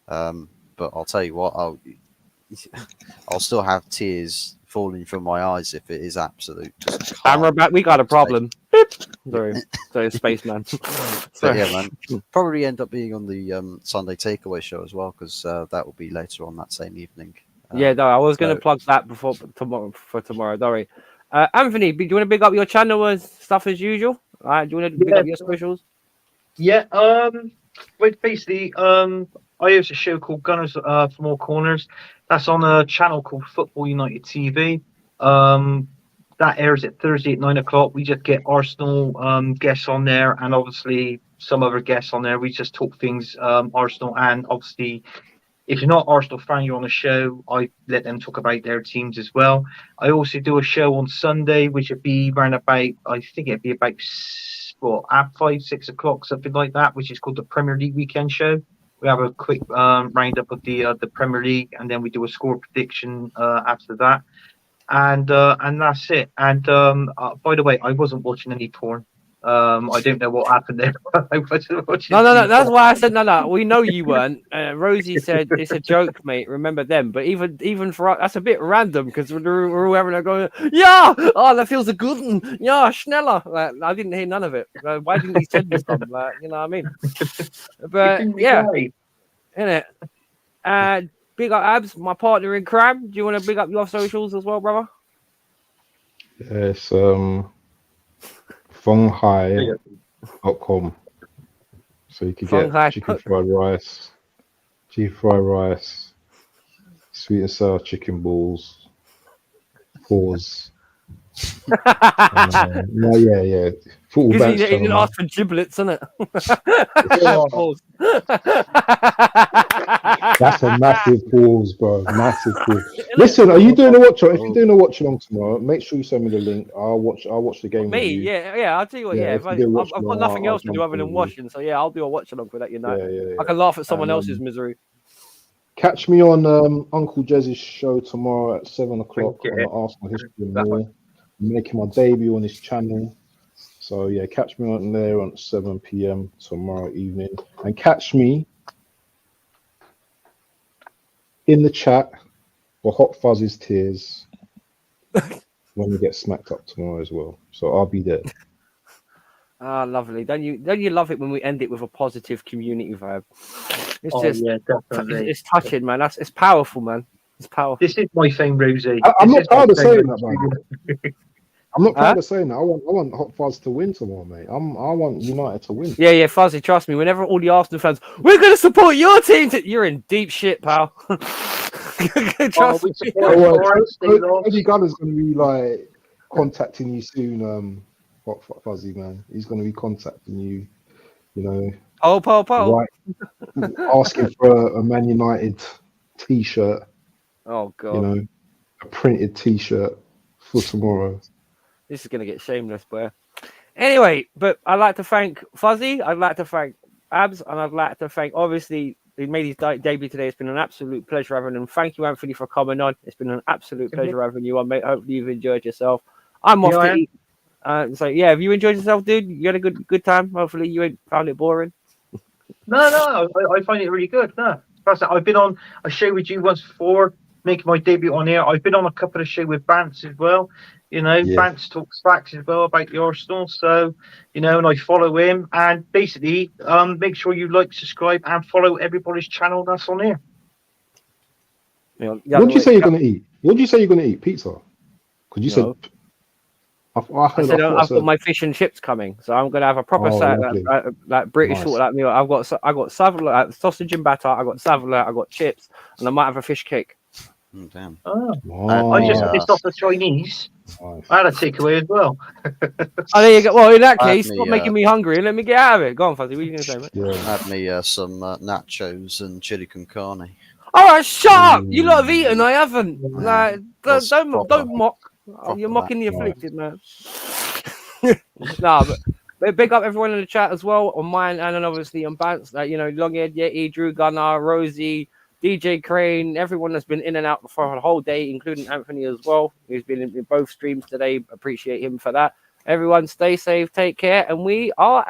But I'll tell you what, I'll still have tears falling from my eyes if it is absolute. Camera back. We got a problem. Sorry, Spaceman. But yeah, man, probably end up being on the Sunday Takeaway show as well, because that will be later on that same evening. Yeah, no, I was going to plug that before tomorrow. Don't worry. Anthony, do you want to big up your channel and stuff as usual? Do you want to big up your socials? Yeah. Well, basically, I host a show called Gunners for More Corners. That's on a channel called Football United TV. That airs at Thursday at 9:00. We just get Arsenal guests on there, and obviously some other guests on there. We just talk things Arsenal, and obviously, if you're not Arsenal fan, you're on the show, I let them talk about their teams as well. I also do a show on Sunday, which would be around about, I think it'd be about at 5, 6 o'clock, something like that, which is called the Premier League Weekend Show. We have a quick roundup of the Premier League, and then we do a score prediction after that. And that's it. And by the way, I wasn't watching any porn. I don't know what happened there. I wasn't watching. No. That's why I said no. We know you weren't. Rosie said it's a joke, mate. Remember them. But even for us, that's a bit random, because we're all having a go. Yeah. Oh, that feels a good one. Yeah, schneller. Like, I didn't hear none of it. Why didn't he send me some? Like, you know what I mean? But yeah, innit? Big up Abs, my partner in crime. Do you want to big up your socials as well, brother? Yes. Fonghai.com. So you could get chicken fried rice, sweet and sour chicken balls, pause. No, yeah. Because he didn't ask for giblets, isn't it? That's a massive pause, bro. Massive pause. Listen, are you doing a watch? If you're doing a watch along tomorrow, make sure you send me the link. I'll watch the game. Me, with you. Yeah. I'll tell you what. Yeah, I've got nothing else to do other than watching, so yeah, I'll do a watch along for that. You know, I can laugh at someone else's misery. Catch me on Uncle Jez's show tomorrow at 7 o'clock on the Arsenal History and More. I'm making my debut on his channel. So yeah, catch me on there at 7 p.m. tomorrow evening. And catch me in the chat for Hot Fuzzy's tears when we get smacked up tomorrow as well. So I'll be there. Ah, lovely. Don't you love it when we end it with a positive community vibe? It's definitely. It's touching, man. It's powerful, man. It's powerful. This is my thing, Rosie. I'm This not is my proud of thing, saying that, Rosie. man. I'm not proud of saying that. I want Hot Fuzz to win tomorrow, mate. I want United to win. Yeah, Fuzzy, trust me. Whenever all the Arsenal fans, we're going to support your team. You're in deep shit, pal. Trust we me. support Forest, they lost. Eddie Gunner's going to be like contacting you soon, Hot Fuzzy, man. He's going to be contacting you, you know. Right. Asking for a Man United t-shirt. Oh, God. You know, a printed t-shirt for tomorrow. This is going to get shameless, boy. Anyway, but I'd like to thank Fuzzy. I'd like to thank Abs. And I'd like to thank, obviously, he made his debut today. It's been an absolute pleasure having him. Thank you, Anthony, for coming on. It's been an absolute pleasure having you on, mate. Hopefully you've enjoyed yourself. I'm off to eat. So, yeah, have you enjoyed yourself, dude? You had a good time? Hopefully you ain't found it boring. No, I find it really good. No, I've been on a show with you once before, making my debut on here. I've been on a couple of shows with Bantz as well. You know, Bantz talks facts as well about the Arsenal. So, you know, and I follow him. And basically, make sure you like, subscribe, and follow everybody's channel that's on here. What did you say you're going to eat? What did you say you're going to eat? Pizza? Because you said. I said I've got my fish and chips coming, so I'm gonna have a proper like British sort of like meal. I got sausage and batter, I got savla, I got chips, and I might have a fish cake. Damn. I just pissed off the Chinese. Nice. I had a takeaway as well. Oh, there you go. Well, in that case, stop making me hungry and let me get out of it. Go on, Fuzzy. What are you gonna say, mate? Yeah. Had me some nachos and chili con carne. All right, shut up. You lot have eaten. I haven't. Like, don't mock. You're mocking the afflicted, man. Nah, but big up everyone in the chat as well on mine and then obviously on Bantz. You know, Longhead, Yeti, Drew Gunnar, Rosie, DJ Crane, everyone that's been in and out for a whole day, including Anthony as well, who's been in both streams today. Appreciate him for that. Everyone, stay safe, take care, and we are out.